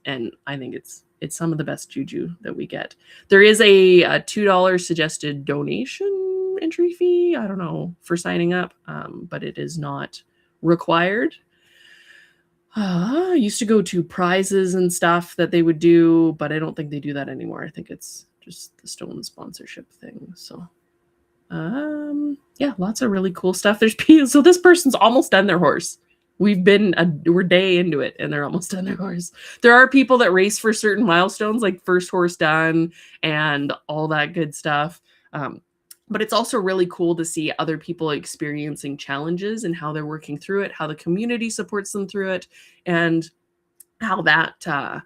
S1: And I think it's some of the best juju that we get. There is a $2 suggested donation entry fee, I don't know, for signing up, but it is not required. I used to go to prizes and stuff that they would do, but I don't think they do that anymore. I think it's just the Stone sponsorship thing. So, yeah, lots of really cool stuff. There's people. So this person's almost done their horse. We're day into it and they're almost done their horse. There are people that race for certain milestones, like first horse done and all that good stuff. But it's also really cool to see other people experiencing challenges and how they're working through it, how the community supports them through it, and how that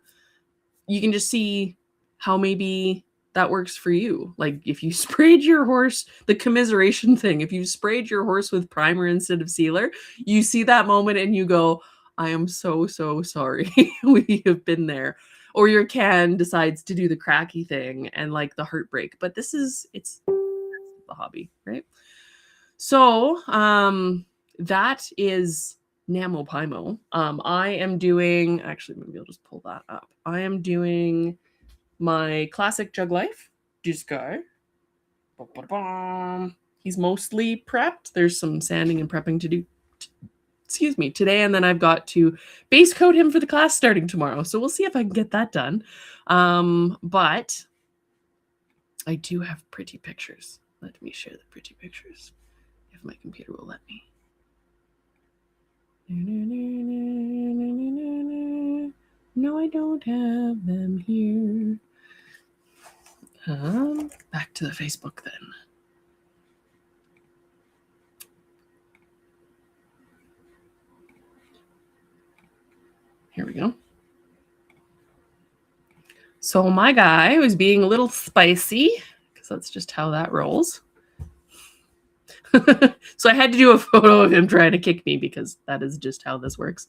S1: you can just see how maybe that works for you. Like if you sprayed your horse, the commiseration thing, if you sprayed your horse with primer instead of sealer, you see that moment and you go, I am so, so sorry. We have been there. Or your can decides to do the cracky thing and like the heartbreak. But it's the hobby, right? So that is NaMo. I am doing, actually, maybe I'll just pull that up. I am doing my classic Jug Life, this guy. He's mostly prepped. There's some sanding and prepping to do, today, and then I've got to base coat him for the class starting tomorrow. So we'll see if I can get that done. But I do have pretty pictures. Let me share the pretty pictures if my computer will let me. No, I don't have them here. Back to the Facebook then. Here we go. So my guy was being a little spicy, because that's just how that rolls. So I had to do a photo of him trying to kick me, because that is just how this works.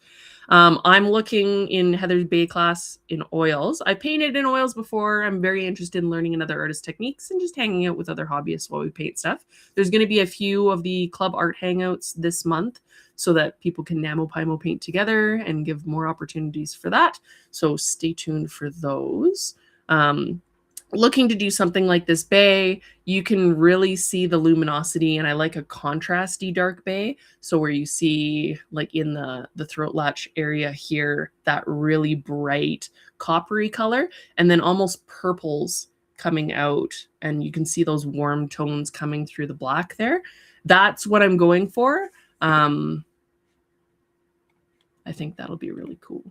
S1: I'm looking in Heather's Bay class in oils. I painted in oils before. I'm very interested in learning another artist techniques and just hanging out with other hobbyists while we paint stuff. There's going to be a few of the club art hangouts this month so that people can NaMo paint together and give more opportunities for that. So stay tuned for those. Looking to do something like this bay, you can really see the luminosity, and I like a contrasty dark bay. So where you see, like in the throat latch area here, that really bright coppery color, and then almost purples coming out, and you can see those warm tones coming through the black there. That's what I'm going for. I think that'll be really cool.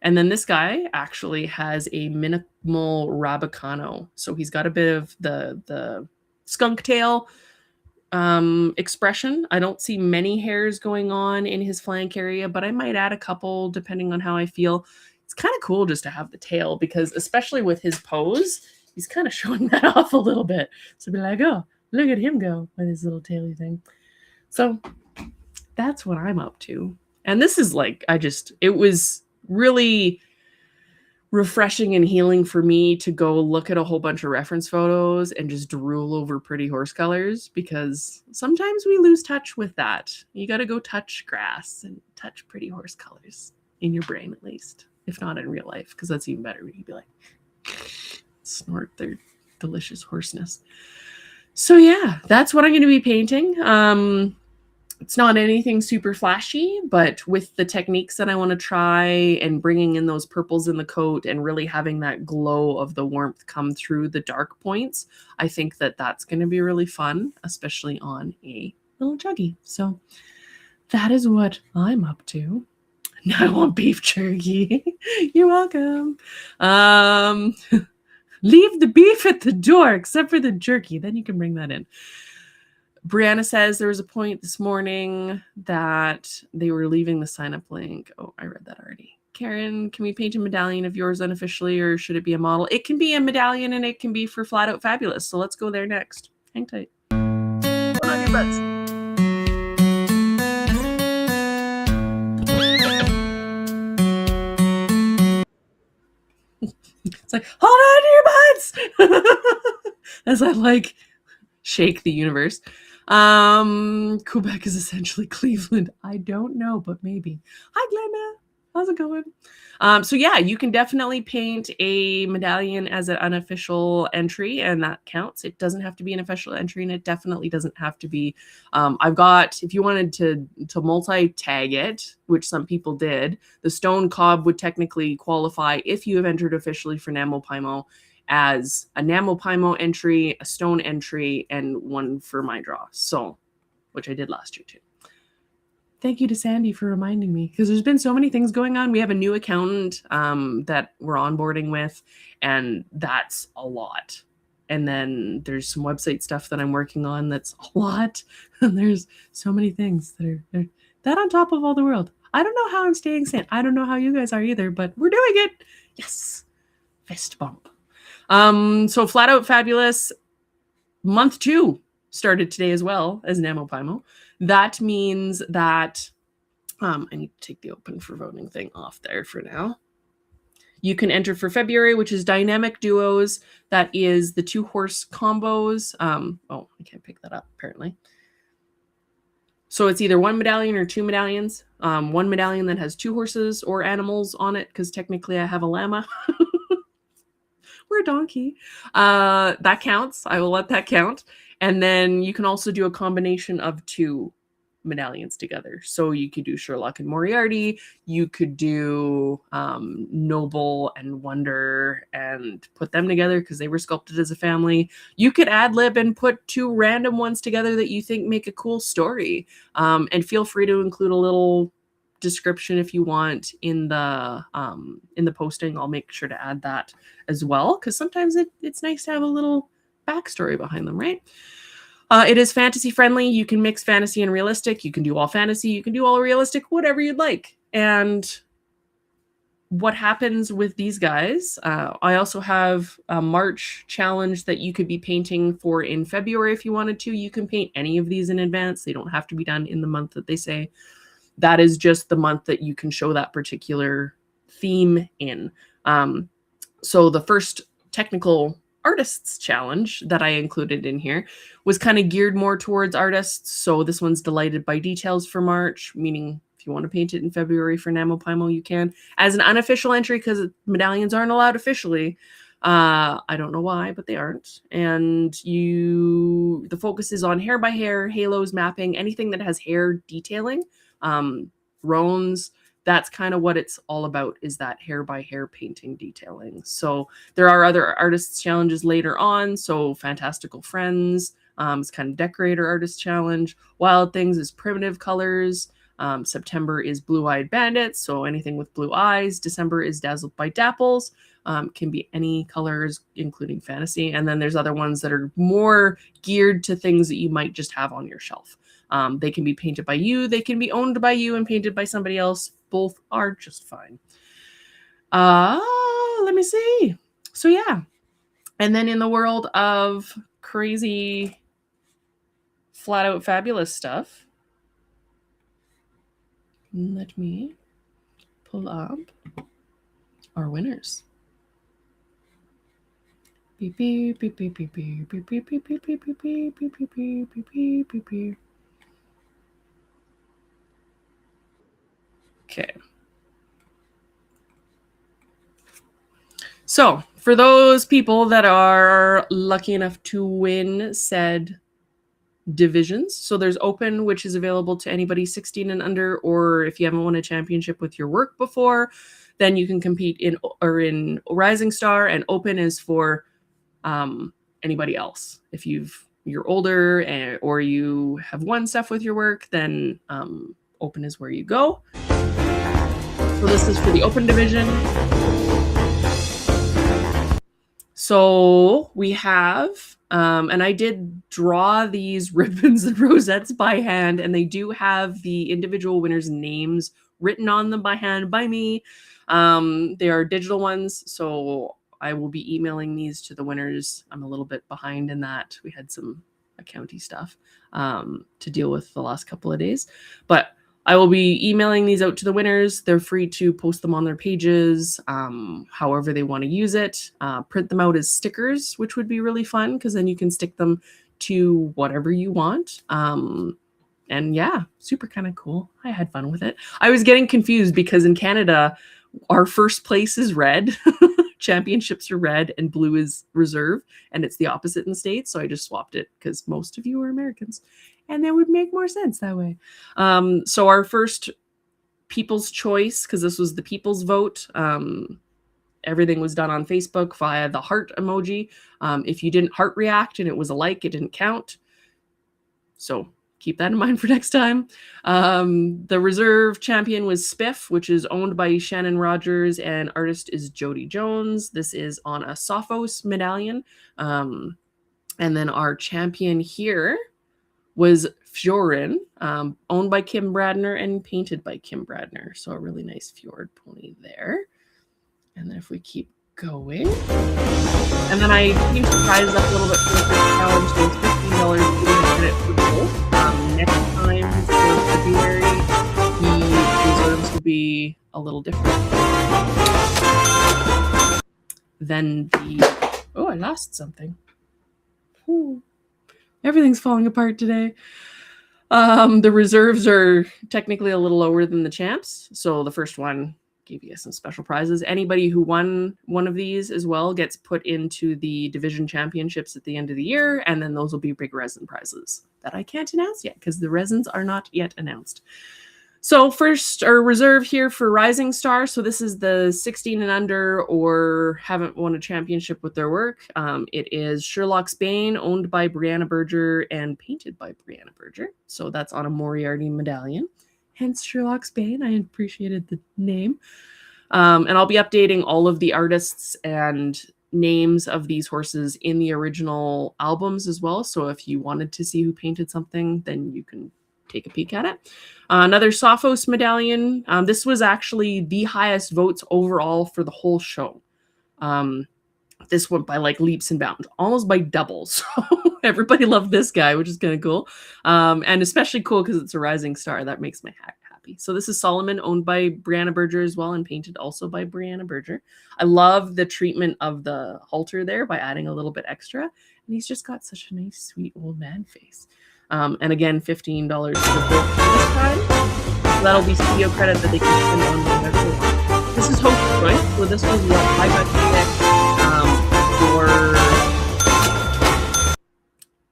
S1: And then this guy actually has a minimal Rabicano. So he's got a bit of the skunk tail expression. I don't see many hairs going on in his flank area, but I might add a couple depending on how I feel. It's kind of cool just to have the tail, because especially with his pose, he's kind of showing that off a little bit. So be like, oh, look at him go with his little taily thing. So that's what I'm up to. And this is like, it was really refreshing and healing for me to go look at a whole bunch of reference photos and just drool over pretty horse colors, because sometimes we lose touch with that. You got to go touch grass and touch pretty horse colors in your brain, at least, if not in real life, because that's even better. You can be like, snort their delicious hoarseness. So yeah, that's what I'm going to be painting. It's not anything super flashy, but with the techniques that I want to try and bringing in those purples in the coat and really having that glow of the warmth come through the dark points, I think that that's going to be really fun, especially on a little juggy. So that is what I'm up to. Now I want beef jerky. You're welcome. Leave the beef at the door, except for the jerky. Then you can bring that in. Brianna says there was a point this morning that they were leaving the sign-up link. Oh, I read that already. Karen, can we paint a medallion of yours unofficially, or should it be a model? It can be a medallion, and it can be for Flat Out Fabulous. So let's go there next. Hang tight. Put on your butts. It's like, hold on to your butts! As I like shake the universe. Quebec is essentially Cleveland. I don't know, but maybe. Hi, Glenda. How's it going? So yeah, you can definitely paint a medallion as an unofficial entry, and that counts. It doesn't have to be an official entry, and it definitely doesn't have to be. I've got, if you wanted to multi-tag it, which some people did, the stone cob would technically qualify if you have entered officially for NaMo as a NaMo entry, a stone entry, and one for my draw. So, which I did last year too. Thank you to Sandy for reminding me, because there's been so many things going on. We have a new accountant that we're onboarding with, and that's a lot. And then there's some website stuff that I'm working on that's a lot. And there's so many things that are that on top of all the world. I don't know how I'm staying sane. I don't know how you guys are either, but we're doing it. Yes. Fist bump. So Flat Out Fabulous month 2 started today as well as NaMo. That means that I need to take the open for voting thing off there for now. You can enter for February, which is dynamic duos. That is the 2-horse combos. Oh, I can't pick that up apparently. So it's either one medallion or two medallions. One medallion that has two horses or animals on it, because technically I have a llama. Or a donkey. That counts. I will let that count. And then you can also do a combination of two medallions together. So you could do Sherlock and Moriarty. You could do Noble and Wonder and put them together because they were sculpted as a family. You could ad lib and put two random ones together that you think make a cool story. And feel free to include a little description if you want in the posting. I'll make sure to add that as well, because sometimes it's nice to have a little backstory behind them, right? It is fantasy friendly. You can mix fantasy and realistic. You can do all fantasy. You can do all realistic, whatever you'd like. And what happens with these guys, I also have a March challenge that you could be painting for in February if you wanted to. You can paint any of these in advance. They don't have to be done in the month that they say. That is just the month that you can show that particular theme in. So the first technical artists challenge that I included in here was kind of geared more towards artists. So this one's Delighted by Details for March, meaning if you want to paint it in February for NaMo, you can. As an unofficial entry, because medallions aren't allowed officially. I don't know why, but they aren't. And the focus is on hair by hair, halos, mapping, anything that has hair detailing. Roans, that's kind of what it's all about, is that hair by hair painting detailing. So there are other artists challenges later on. So Fantastical Friends is kind of decorator artist challenge. Wild Things is primitive colors. September is Blue-Eyed Bandits, so anything with blue eyes. December is Dazzled by Dapples. Can be any colors, including fantasy. And then there's other ones that are more geared to things that you might just have on your shelf. They can be painted by you. They can be owned by you and painted by somebody else. Both are just fine. Let me see. So yeah. And then in the world of crazy, flat out fabulous stuff, let me pull up our winners. Beep, beep, beep, beep, beep, beep, beep, beep, beep, beep, beep, beep, beep, beep, beep, beep, beep, beep, beep. Okay. So for those people that are lucky enough to win said divisions, so there's open, which is available to anybody 16 and under, or if you haven't won a championship with your work before, then you can compete in Rising Star, and open is for anybody else. If you're older or you have won stuff with your work, then open is where you go. So this is for the open division. So we have, and I did draw these ribbons and rosettes by hand, and they do have the individual winners' names written on them by hand by me. They are digital ones, so I will be emailing these to the winners. I'm a little bit behind in that. We had some accounty stuff to deal with the last couple of days, but I will be emailing these out to the winners. They're free to post them on their pages, however they want to use it. Print them out as stickers, which would be really fun, because then you can stick them to whatever you want. And yeah, super kind of cool. I had fun with it. I was getting confused because in Canada, our first place is red. Championships are red and blue is reserve, and it's the opposite in the States. So I just swapped it because most of you are Americans, and that would make more sense that way. So our first people's choice, because this was the people's vote, everything was done on Facebook via the heart emoji. If you didn't heart react and it was a like, it didn't count. So keep that in mind for next time. The reserve champion was Spiff, which is owned by Shannon Rogers, and artist is Jody Jones. This is on a Sophos medallion. And then our champion here was Fjorin, owned by Kim Bradner and painted by Kim Bradner. So a really nice fjord pony there. And then if we keep going, and then I changed the prize up a little bit for the first challenge. So it's $15 credit for both. Next time for February, the reserves will be a little different than the. Oh, I lost something. Ooh. Everything's falling apart today. The reserves are technically a little lower than the champs. So the first one gave you some special prizes. Anybody who won one of these as well gets put into the division championships at the end of the year. And then those will be big resin prizes that I can't announce yet because the resins are not yet announced. So first, our reserve here for Rising Star. So this is the 16 and under or haven't won a championship with their work. It is Sherlock's Bane, owned by Brianna Berger and painted by Brianna Berger. So that's on a Moriarty medallion. Hence Sherlock's Bane. I appreciated the name. And I'll be updating all of the artists and names of these horses in the original albums as well. So if you wanted to see who painted something, then you can take a peek at it. Another Sophos medallion. This was actually the highest votes overall for the whole show. This went by like leaps and bounds, almost by double. So everybody loved this guy, which is kind of cool. And especially cool because it's a Rising Star. That makes my heart happy. So this is Solomon, owned by Brianna Berger as well and painted also by Brianna Berger. I love the treatment of the halter there by adding a little bit extra. And he's just got such a nice, sweet old man face. And again, $15 for the book this time. So that'll be studio credit that they can spend on whatever they want. This is Host Choice. So this was what I got to pick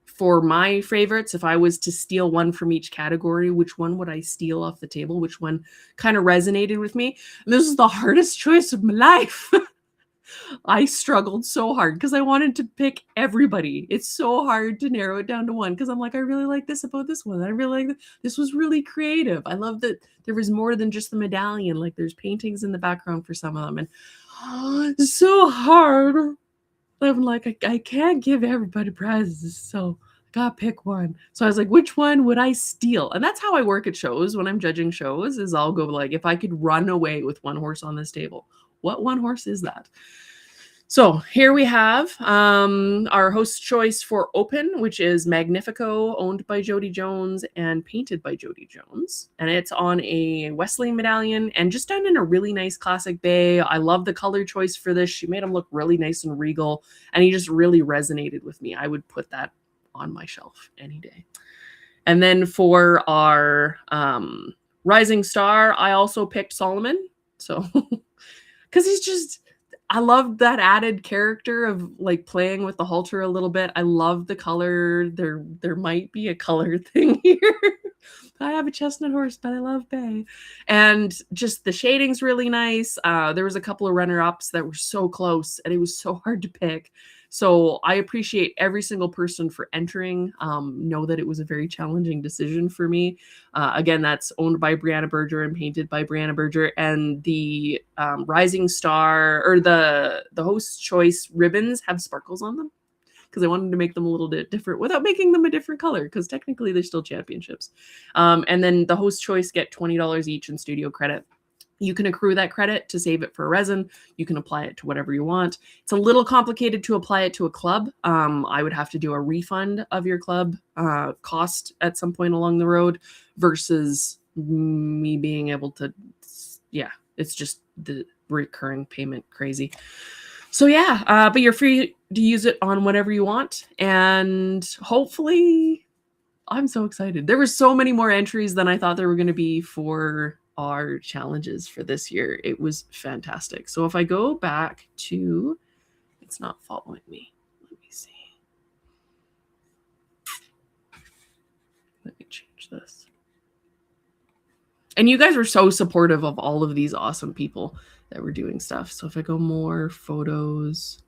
S1: for my favorites. If I was to steal one from each category, which one would I steal off the table? Which one kind of resonated with me? And this is the hardest choice of my life. I struggled so hard because I wanted to pick everybody. It's so hard to narrow it down to one because I'm like, I really like this about this one. I really like this was really creative. I love that there was more than just the medallion. Like there's paintings in the background for some of them. And it's so hard. I'm like, I can't give everybody prizes. So I gotta pick one. So I was like, which one would I steal? And that's how I work at shows when I'm judging shows is I'll go like, if I could run away with one horse on this table, what one horse is that? So here we have our host choice for Open, which is Magnifico, owned by Jody Jones and painted by Jody Jones. And it's on a Wesley medallion and just done in a really nice classic bay. I love the color choice for this. She made him look really nice and regal, and he just really resonated with me. I would put that on my shelf any day. And then for our Rising Star, I also picked Solomon. So, because he's just... I love that added character of like playing with the halter a little bit. I love the color. There might be a color thing here. I have a chestnut horse, but I love bay. And just the shading's really nice. There was a couple of runner-ups that were so close and it was so hard to pick. So I appreciate every single person for entering. Know that it was a very challenging decision for me. Again, that's owned by Brianna Berger and painted by Brianna Berger. And the Rising Star or the host choice ribbons have sparkles on them because I wanted to make them a little bit different without making them a different color because technically they're still championships. And then the host choice get $20 each in studio credit. You can accrue that credit to save it for a resin. You can apply it to whatever you want. It's a little complicated to apply it to a club. I would have to do a refund of your club cost at some point along the road versus me being able to, yeah, it's just the recurring payment crazy. So yeah, but you're free to use it on whatever you want. And hopefully, I'm so excited. There were so many more entries than I thought there were going to be for our challenges for this year. It was fantastic. So if I go back to, it's not following me. Let me see. Let me change this. And you guys were so supportive of all of these awesome people that were doing stuff. So if I go more photos,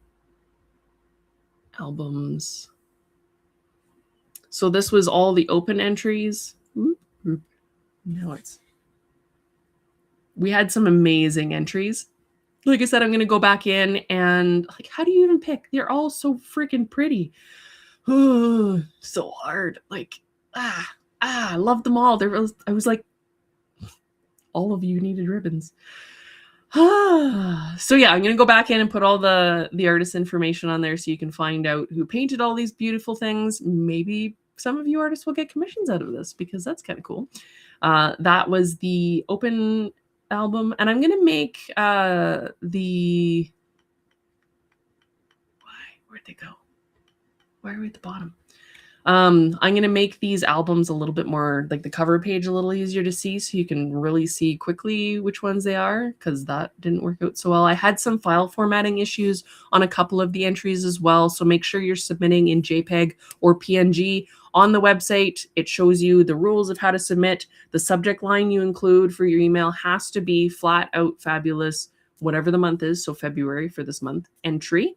S1: albums. So this was all the open entries. Now we had some amazing entries. Like I said, I'm going to go back in and like, how do you even pick? They're all so freaking pretty. Oh, so hard. Like, I love them all. I was like, all of you needed ribbons. So yeah, I'm going to go back in and put all the artist information on there so you can find out who painted all these beautiful things. Maybe some of you artists will get commissions out of this because that's kind of cool. That was the open album, and I'm going to make where'd they go? Why are we at the bottom? I'm going to make these albums a little bit more, like the cover page a little easier to see, so you can really see quickly which ones they are, because that didn't work out so well. I had some file formatting issues on a couple of the entries as well, so make sure you're submitting in JPEG or PNG. On the website, it shows you the rules of how to submit. The subject line you include for your email has to be flat out fabulous, whatever the month is, so February for this month, entry.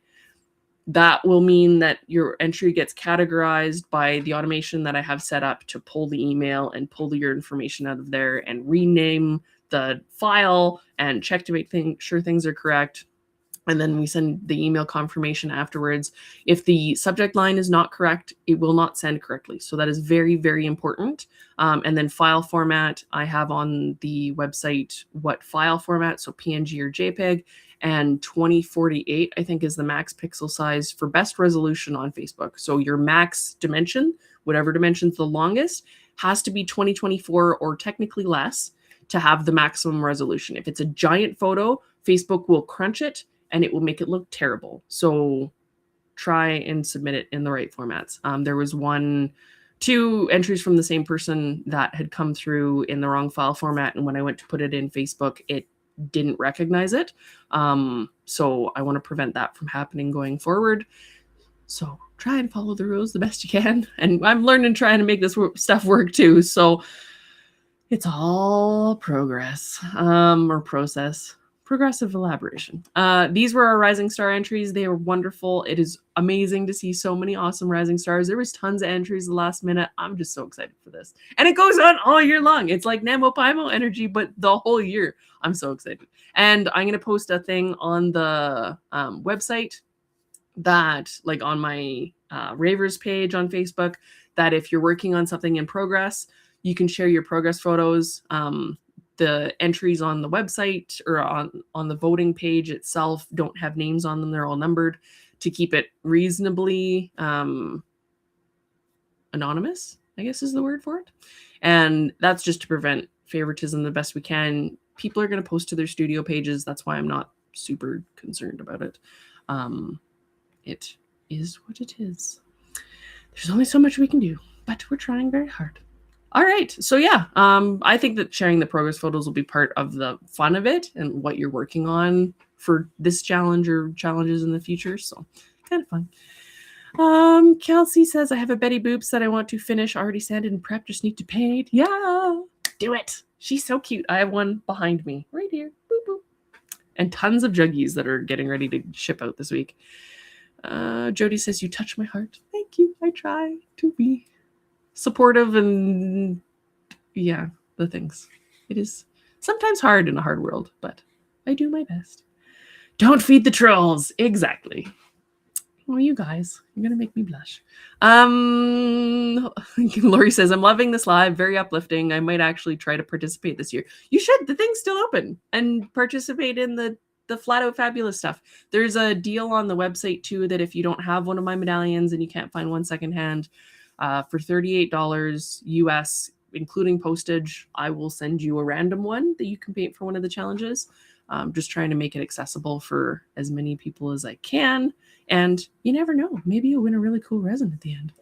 S1: That will mean that your entry gets categorized by the automation that I have set up to pull the email and pull your information out of there and rename the file and check to make sure things are correct. And then we send the email confirmation afterwards. If the subject line is not correct, it will not send correctly. So that is very, very important. And then file format, I have on the website what file format, so PNG or JPEG, and 2048, I think, is the max pixel size for best resolution on Facebook. So your max dimension, whatever dimension's the longest, has to be 2024 or technically less to have the maximum resolution. If it's a giant photo, Facebook will crunch it and it will make it look terrible. So try and submit it in the right formats. There was two entries from the same person that had come through in the wrong file format. And when I went to put it in Facebook, it didn't recognize it. So I want to prevent that from happening going forward. So try and follow the rules the best you can. And I'm learning, trying to make this stuff work too. So it's all progress, or process. Progressive elaboration. These were our Rising Star entries. They were wonderful. It is amazing to see so many awesome Rising Stars. There was tons of entries the last minute. I'm just so excited for this. And it goes on all year long. It's like NaMo Paimo energy, but the whole year. I'm so excited. And I'm going to post a thing on the website that, like on my Ravers page on Facebook, that if you're working on something in progress, you can share your progress photos. The entries on the website or on the voting page itself don't have names on them. They're all numbered to keep it reasonably anonymous, I guess is the word for it. And that's just to prevent favoritism the best we can. People are going to post to their studio pages. That's why I'm not super concerned about it. It is what it is. There's only so much we can do, but we're trying very hard. All right. So yeah, I think that sharing the progress photos will be part of the fun of it and what you're working on for this challenge or challenges in the future. So kind of fun. Kelsey says, I have a Betty Boops that I want to finish. Already sanded and prepped. Just need to paint. Yeah, do it. She's so cute. I have one behind me right here. Boop, boop. And tons of juggies that are getting ready to ship out this week. Jody says, you touch my heart. Thank you. I try to be supportive and yeah, the things. It is sometimes hard in a hard world, but I do my best. Don't feed the trolls. Exactly. Well, you guys, you're going to make me blush. Lori says, I'm loving this live. Very uplifting. I might actually try to participate this year. You should. The thing's still open and participate in the flat out fabulous stuff. There's a deal on the website too that if you don't have one of my medallions and you can't find one secondhand, for $38 US, including postage, I will send you a random one that you can paint for one of the challenges. Just trying to make it accessible for as many people as I can. And you never know, maybe you'll win a really cool resin at the end.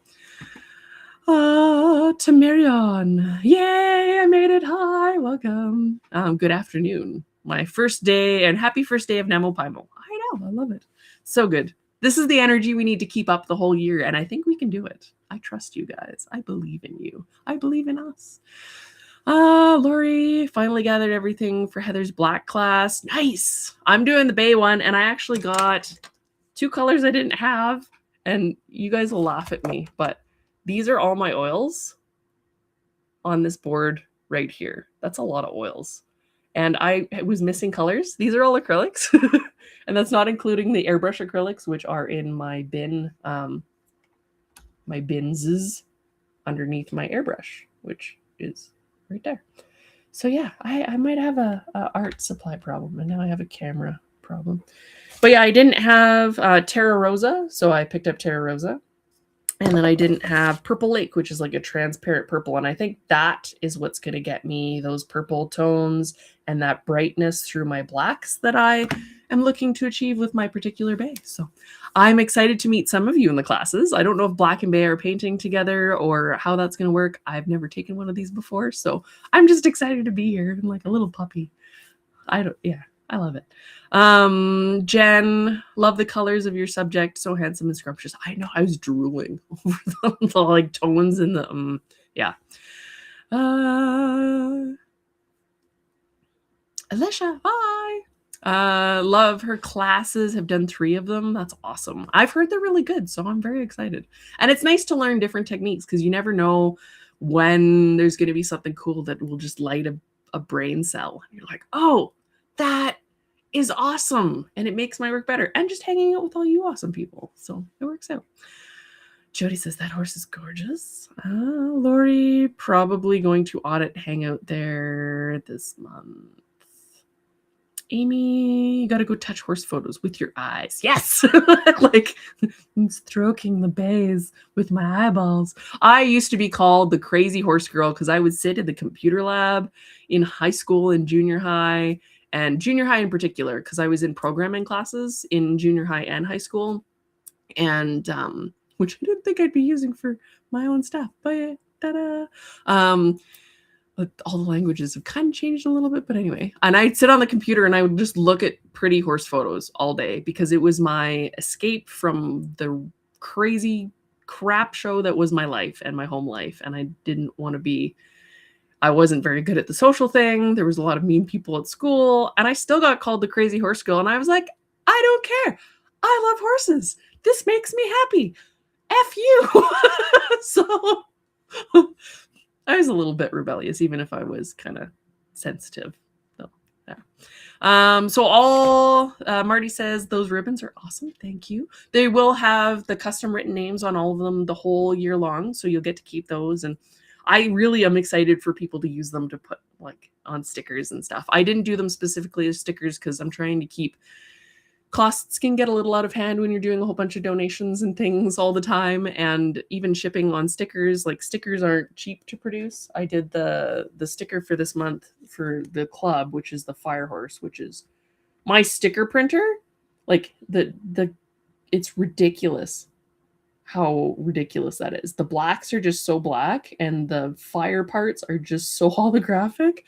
S1: Tamarion, yay, I made it. Hi, welcome. Good afternoon. My first day, and happy first day of NaMo Paimo. I know, I love it. So good. This is the energy we need to keep up the whole year, and I think we can do it. I trust you guys. I believe in you. I believe in us. Lori finally gathered everything for Heather's black class. Nice. I'm doing the Bay one, and I actually got 2 colors I didn't have, and you guys will laugh at me, but these are all my oils on this board right here. That's a lot of oils. And I was missing colors. These are all acrylics. And that's not including the airbrush acrylics, which are in my bin, my bins underneath my airbrush, which is right there. So yeah, I might have a art supply problem, and now I have a camera problem. But yeah, I didn't have Terra Rosa, so I picked up Terra Rosa. And then I didn't have Purple Lake, which is like a transparent purple. And I think that is what's going to get me those purple tones and that brightness through my blacks that I am looking to achieve with my particular bay. So I'm excited to meet some of you in the classes. I don't know if Black and Bay are painting together or how that's going to work. I've never taken one of these before, so I'm just excited to be here. I'm like a little puppy. I love it. Jen, love the colors of your subject. So handsome and scrumptious. I know, I was drooling over the like tones in the yeah. Alicia, hi. Love her classes. Have done 3 of them. That's awesome. I've heard they're really good, so I'm very excited. And it's nice to learn different techniques because you never know when there's going to be something cool that will just light a brain cell. You're like, oh, that is awesome. And it makes my work better. And just hanging out with all you awesome people. So it works out. Jody says that horse is gorgeous. Lori, probably going to audit hangout there this month. Amy, you got to go touch horse photos with your eyes. Yes. Like stroking the bays with my eyeballs. I used to be called the crazy horse girl because I would sit in the computer lab in high school and junior high, and junior high in particular, because I was in programming classes in junior high and high school, and which I didn't think I'd be using for my own stuff, but all the languages have kind of changed a little bit, but anyway. And I'd sit on the computer and I would just look at pretty horse photos all day because it was my escape from the crazy crap show that was my life and my home life. And I didn't want to be, I wasn't very good at the social thing. There was a lot of mean people at school, and I still got called the crazy horse girl. And I was like, I don't care. I love horses. This makes me happy. F you. So I was a little bit rebellious, even if I was kind of sensitive. So, yeah. Marty says those ribbons are awesome. Thank you. They will have the custom written names on all of them the whole year long, so you'll get to keep those. And I really am excited for people to use them to put like on stickers and stuff. I didn't do them specifically as stickers because I'm trying to keep. Costs can get a little out of hand when you're doing a whole bunch of donations and things all the time, and even shipping on stickers. Like stickers aren't cheap to produce. I did the sticker for this month for the club, which is the Fire Horse, which is my sticker printer. Like it's ridiculous how ridiculous that is. The blacks are just so black and the fire parts are just so holographic.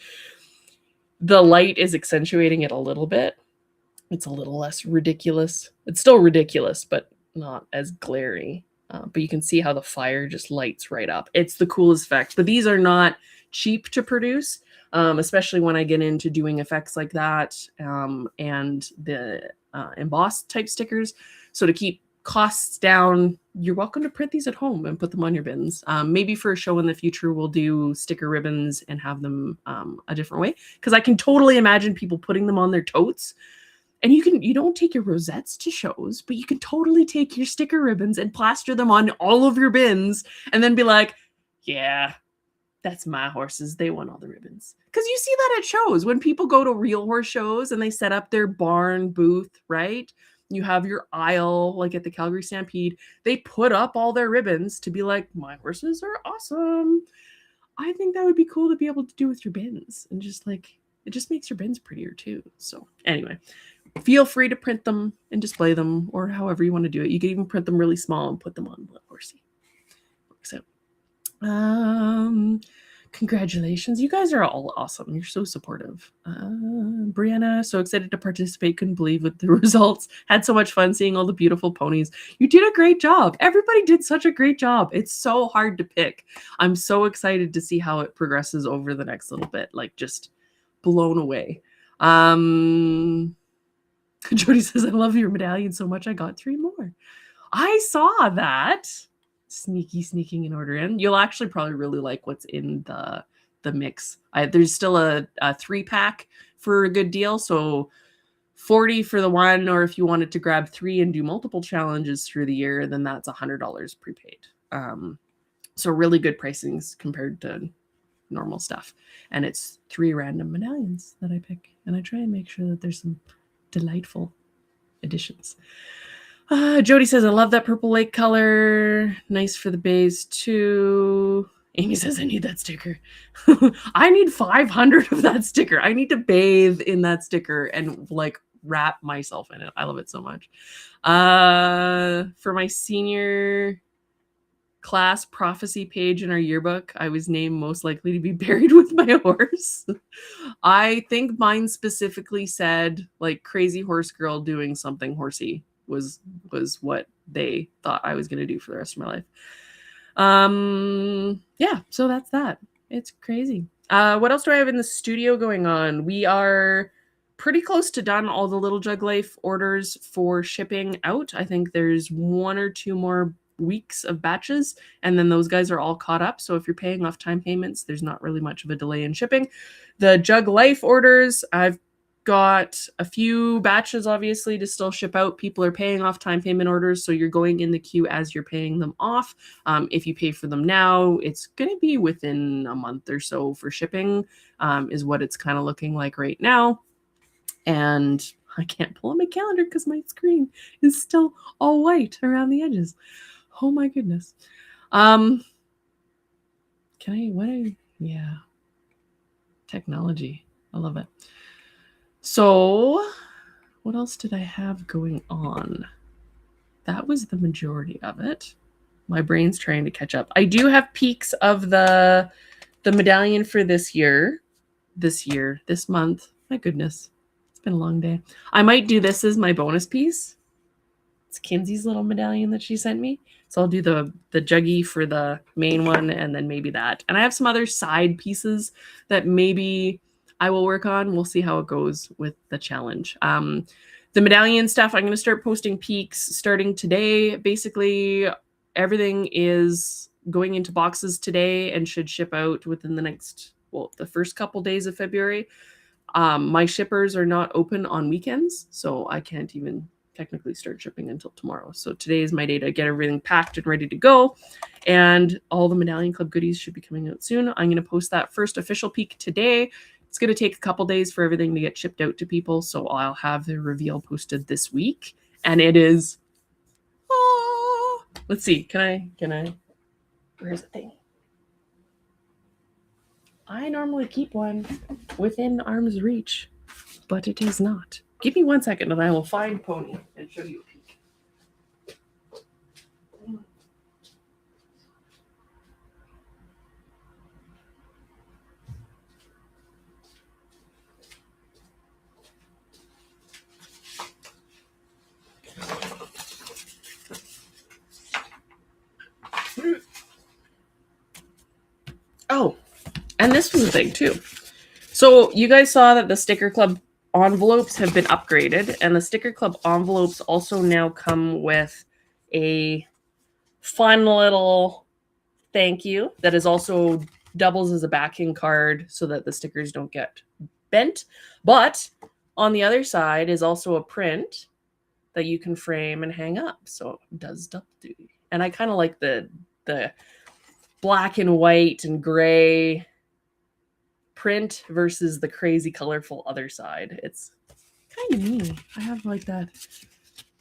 S1: The light is accentuating it a little bit. It's a little less ridiculous. It's still ridiculous, but not as glary. But you can see how the fire just lights right up. It's the coolest effect. But these are not cheap to produce, especially when I get into doing effects like that and the embossed type stickers. So to keep costs down, you're welcome to print these at home and put them on your bins. Maybe for a show in the future, we'll do sticker ribbons and have them a different way. Because I can totally imagine people putting them on their totes. And you don't take your rosettes to shows, but you can totally take your sticker ribbons and plaster them on all of your bins and then be like, yeah, that's my horses. They want all the ribbons. Because you see that at shows. When people go to real horse shows and they set up their barn booth, right? You have your aisle, like at the Calgary Stampede. They put up all their ribbons to be like, my horses are awesome. I think that would be cool to be able to do with your bins. And just like, it just makes your bins prettier too. So anyway. Feel free to print them and display them or however you want to do it. You can even print them really small and put them on Blood Horsey. Works out. Congratulations. You guys are all awesome. You're so supportive. Brianna, so excited to participate. Couldn't believe with the results. Had so much fun seeing all the beautiful ponies. You did a great job. Everybody did such a great job. It's so hard to pick. I'm so excited to see how it progresses over the next little bit. Like just blown away. Jody says, I love your medallion so much. I got 3 more. I saw that. Sneaking an order in. You'll actually probably really like what's in the mix. There's still a 3-pack for a good deal. So 40 for the one, or if you wanted to grab 3 and do multiple challenges through the year, then that's $100 prepaid. So really good pricings compared to normal stuff. And it's 3 random medallions that I pick. And I try and make sure that there's some delightful additions. Jody says, I love that purple lake color. Nice for the bays too. Amy says, I need that sticker. I need 500 of that sticker. I need to bathe in that sticker and like wrap myself in it. I love it so much. For my senior class prophecy page in our yearbook, I was named most likely to be buried with my horse. I think mine specifically said like crazy horse girl doing something horsey was what they thought I was going to do for the rest of my life. Yeah, so that's that. It's crazy. What else do I have in the studio going on? We are pretty close to done all the Little Jug Life orders for shipping out. I think there's 1 or 2 more weeks of batches, and then those guys are all caught up. So if you're paying off time payments, there's not really much of a delay in shipping. The Jug Life orders, I've got a few batches obviously to still ship out. People are paying off time payment orders, so you're going in the queue as you're paying them off. If you pay for them now, it's going to be within a month or so for shipping, is what it's kind of looking like right now. And I can't pull up my calendar because my screen is still all white around the edges. Oh my goodness. Yeah. Technology. I love it. So what else did I have going on? That was the majority of it. My brain's trying to catch up. I do have peeks of the medallion for this month. My goodness. It's been a long day. I might do this as my bonus piece. It's Kinsey's little medallion that she sent me. So I'll do the juggy for the main one and then maybe that. And I have some other side pieces that maybe I will work on. We'll see how it goes with the challenge. The medallion stuff, I'm going to start posting peeks starting today. Basically, everything is going into boxes today and should ship out within the first couple days of February. My shippers are not open on weekends, so I can't even technically start shipping until tomorrow. So today is my day to get everything packed and ready to go. And all the Medallion Club goodies should be coming out soon. I'm going to post that first official peek today. It's going to take a couple days for everything to get shipped out to people. So I'll have the reveal posted this week. And it is, let's see. Can I, where's the thing? I normally keep one within arm's reach, but it is not. Give me 1 second and I will find Pony and show you a peek. Oh, and this was the thing too. So you guys saw that the Sticker Club envelopes have been upgraded, and the Sticker Club envelopes also now come with a fun little thank you that is also doubles as a backing card so that the stickers don't get bent. But on the other side is also a print that you can frame and hang up. So it does double duty. And I kind of like the black and white and gray print versus the crazy colorful other side. It's kind of me. I have like that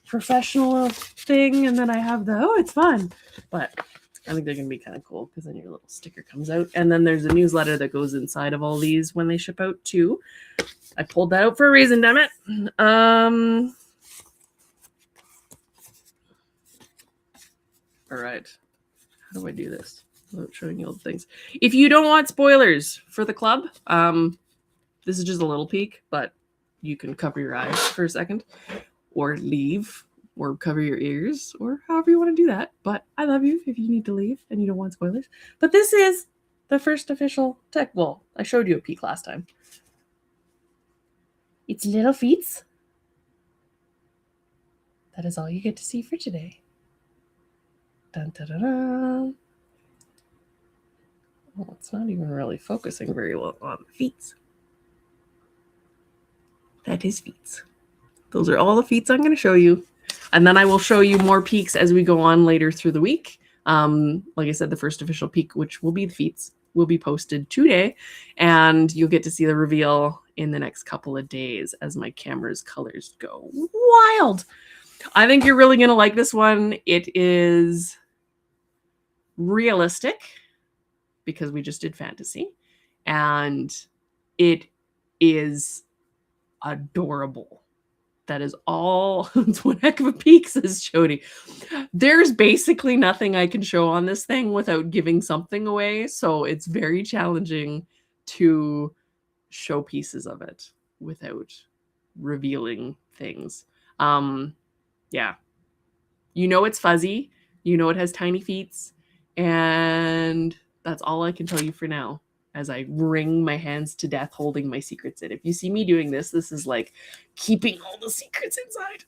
S1: professional thing, and then I have it's fun. But I think they're going to be kind of cool because then your little sticker comes out. And then there's a newsletter that goes inside of all these when they ship out too. I pulled that out for a reason, damn it. All right. How do I do this without showing you all the things? If you don't want spoilers for the club, this is just a little peek, but you can cover your eyes for a second or leave or cover your ears or however you want to do that. But I love you if you need to leave and you don't want spoilers. But this is the first official tech. Well, I showed you a peek last time. It's little feet. That is all you get to see for today. Dun, dun, dun, dun. Well, it's not even really focusing very well on the feet. That is feet. Those are all the feet I'm going to show you. And then I will show you more peeks as we go on later through the week. Like I said, the first official peek, which will be the feet, will be posted today. And you'll get to see the reveal in the next couple of days as my camera's colors go wild. I think you're really going to like this one. It is realistic because we just did fantasy. And it is adorable. That is all. It's one heck of a peek, says Jody. There's basically nothing I can show on this thing without giving something away, so it's very challenging to show pieces of it without revealing things. Yeah. You know it's fuzzy. You know it has tiny feet. And that's all I can tell you for now as I wring my hands to death holding my secrets in. If you see me doing this, this is like keeping all the secrets inside.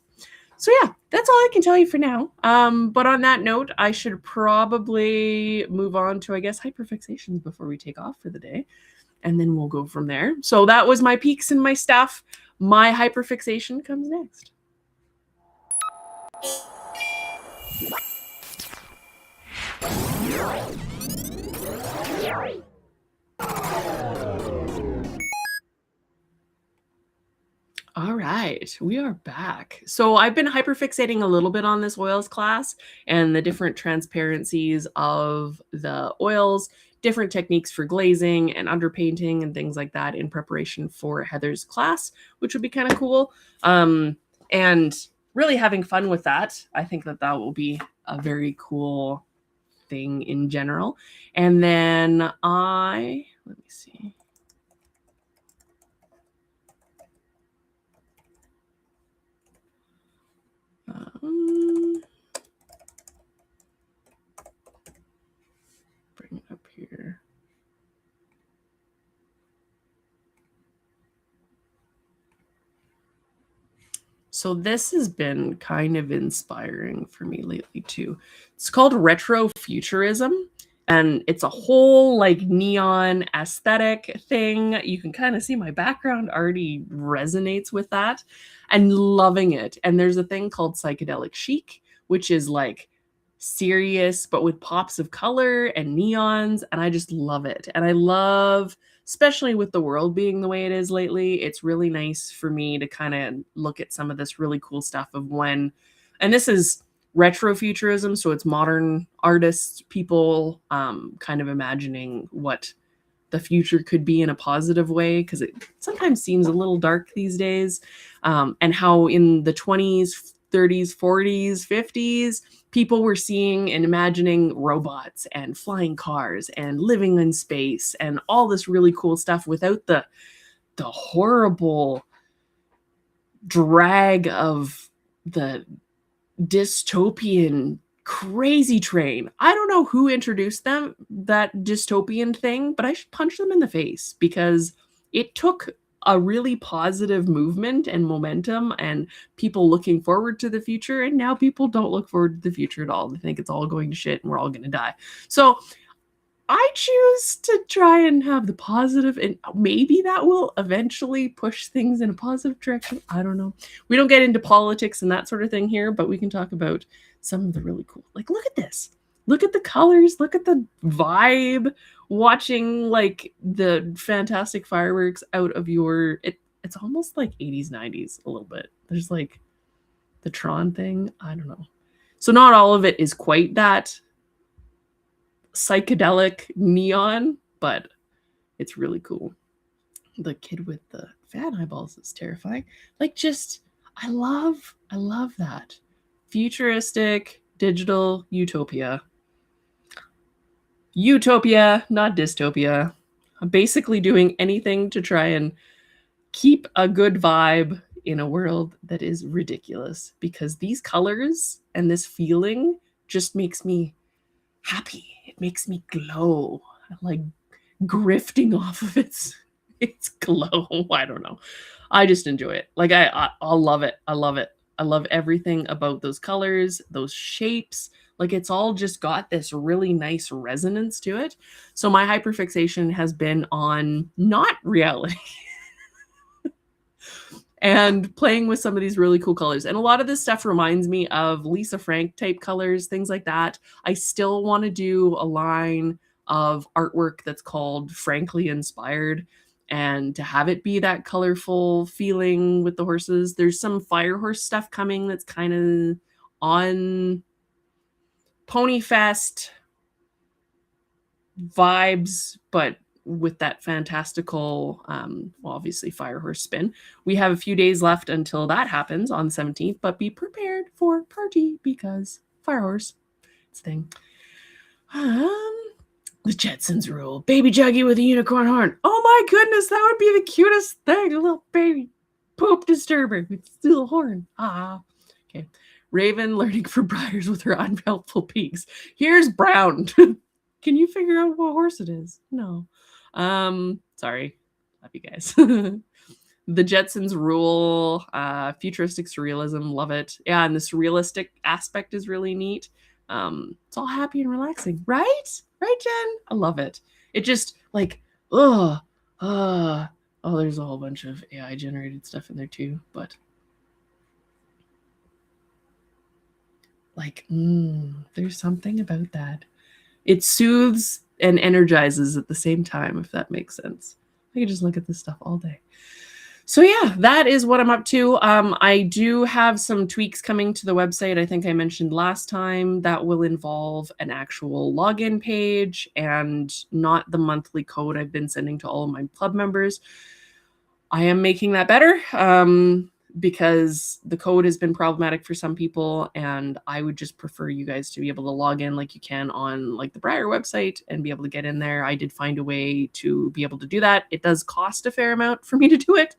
S1: So yeah, that's all I can tell you for now. But on that note, I should probably move on to, I guess, hyperfixations before we take off for the day. And then we'll go from there. So that was my peeks and my stuff. My hyperfixation comes next. All right, we are back. So I've been hyperfixating a little bit on this oils class and the different transparencies of the oils, different techniques for glazing and underpainting and things like that in preparation for Heather's class, which would be kind of cool. And really having fun with that. I think that that will be a very cool thing in general. And then let me see. Bring it up here. So this has been kind of inspiring for me lately too. It's called retrofuturism, and it's a whole like neon aesthetic thing. You can kind of see my background already resonates with that and loving it. And there's a thing called psychedelic chic, which is like serious but with pops of color and neons, and I just love it. And I love, especially with the world being the way it is lately, it's really nice for me to kind of look at some of this really cool stuff of when, and this is retrofuturism, so it's modern artists, people kind of imagining what the future could be in a positive way, because it sometimes seems a little dark these days, and how in the 20s, 30s, 40s, 50s, people were seeing and imagining robots and flying cars and living in space and all this really cool stuff without the horrible drag of the dystopian crazy train. I don't know who introduced them, that dystopian thing, but I should punch them in the face, because it took a really positive movement and momentum and people looking forward to the future, and now people don't look forward to the future at all. They think it's all going to shit and we're all going to die. So I choose to try and have the positive, and maybe that will eventually push things in a positive direction. I don't know. We don't get into politics and that sort of thing here, but we can talk about some of the really cool, like, look at this. Look at the colors. Look at the vibe. Watching like the fantastic fireworks out of your, it's almost like 80s, 90s a little bit. There's like the Tron thing. I don't know. So not all of it is quite that psychedelic neon, but it's really cool. The kid with the fan eyeballs is terrifying. Like, just I love that futuristic digital utopia, not dystopia. I'm basically doing anything to try and keep a good vibe in a world that is ridiculous, because these colors and this feeling just makes me happy. It makes me glow. I'm like grifting off of its glow. I don't know. I just enjoy it. Like I'll love it. I love it. I love everything about those colors, those shapes. Like, it's all just got this really nice resonance to it. So my hyperfixation has been on not reality and playing with some of these really cool colors. And a lot of this stuff reminds me of Lisa Frank type colors, things like that. I still want to do a line of artwork that's called Frankly Inspired, and to have it be that colorful feeling with the horses. There's some Fire Horse stuff coming that's kind of on Pony Fest vibes, but with that fantastical, well, obviously Fire Horse spin. We have a few days left until that happens on the 17th, but be prepared for party because Fire Horse, it's a thing. The Jetsons rule. Baby Juggy with a unicorn horn. Oh my goodness, that would be the cutest thing. A little baby poop disturber with a little horn. Ah. Okay. Raven learning from Briars with her unhelpful peaks. Here's Brown. Can you figure out what horse it is? No. Sorry. Love you guys. The Jetsons rule. Futuristic surrealism. Love it. Yeah, and the surrealistic aspect is really neat. It's all happy and relaxing, right? Right, Jen? I love it. It just like, oh, there's a whole bunch of AI generated stuff in there too, but like, there's something about that. It soothes and energizes at the same time, if that makes sense. I could just look at this stuff all day. So yeah, that is what I'm up to. I do have some tweaks coming to the website. I think I mentioned last time that will involve an actual login page and not the monthly code I've been sending to all of my club members. I am making that better because the code has been problematic for some people, and I would just prefer you guys to be able to log in like you can on like the Breyer website and be able to get in there. I did find a way to be able to do that. It does cost a fair amount for me to do it,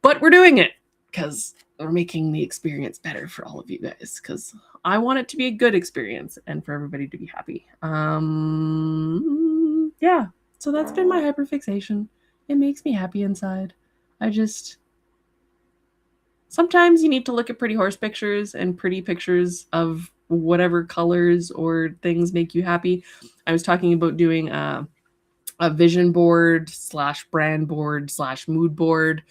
S1: but we're doing it because we're making the experience better for all of you guys, because I want it to be a good experience and for everybody to be happy. Yeah, so that's been my hyperfixation. It makes me happy inside. Sometimes you need to look at pretty horse pictures and pretty pictures of whatever colors or things make you happy. I was talking about doing a vision board / brand board / mood board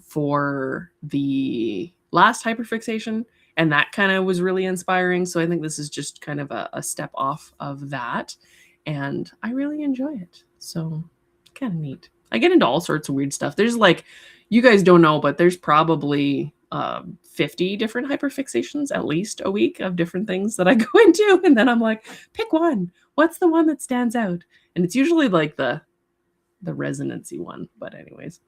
S1: for the last hyperfixation, and that kind of was really inspiring. So I think this is just kind of a step off of that, and I really enjoy it. So kind of neat. I get into all sorts of weird stuff. There's like, you guys don't know, but there's probably 50 different hyperfixations at least a week of different things that I go into, and then I'm like, pick one. What's the one that stands out? And it's usually like the resonancy one. But anyways,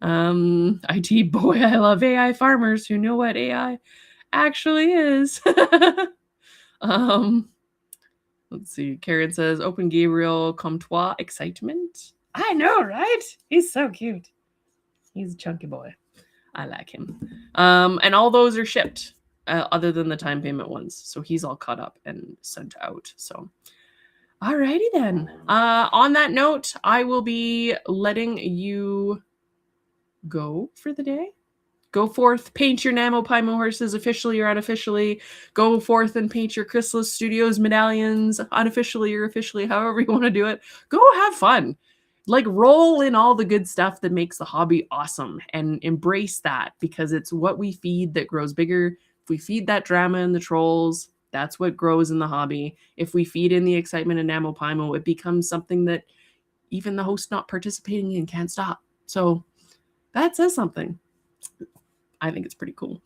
S1: IT boy, I love AI farmers who know what AI actually is. Let's see. Karen says, open Gabriel Comtois excitement. I know, right? He's so cute. He's a chunky boy. I like him. And all those are shipped, other than the time payment ones. So he's all caught up and sent out. So, alrighty then. On that note, I will be letting you go for the day. Go forth, paint your NaMo Pymo horses officially or unofficially. Go forth and paint your Khrysalis Studios medallions unofficially or officially, however you want to do it. Go have fun. Like, roll in all the good stuff that makes the hobby awesome and embrace that, because it's what we feed that grows bigger. If we feed that drama and the trolls, that's what grows in the hobby. If we feed in the excitement in NaMo Pymo, it becomes something that even the host not participating in can't stop. So that says something. I think it's pretty cool.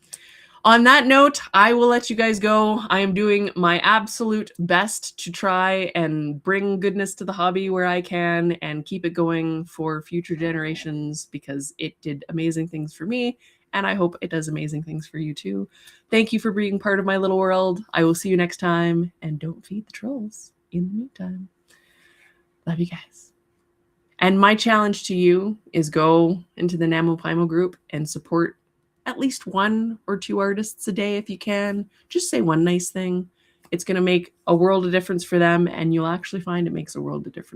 S1: On that note, I will let you guys go. I am doing my absolute best to try and bring goodness to the hobby where I can and keep it going for future generations, because it did amazing things for me, and I hope it does amazing things for you too. Thank you for being part of my little world. I will see you next time, and don't feed the trolls in the meantime. Love you guys. And my challenge to you is go into the NaMo Pymo group and support at least 1 or 2 artists a day if you can. Just say one nice thing. It's going to make a world of difference for them, and you'll actually find it makes a world of difference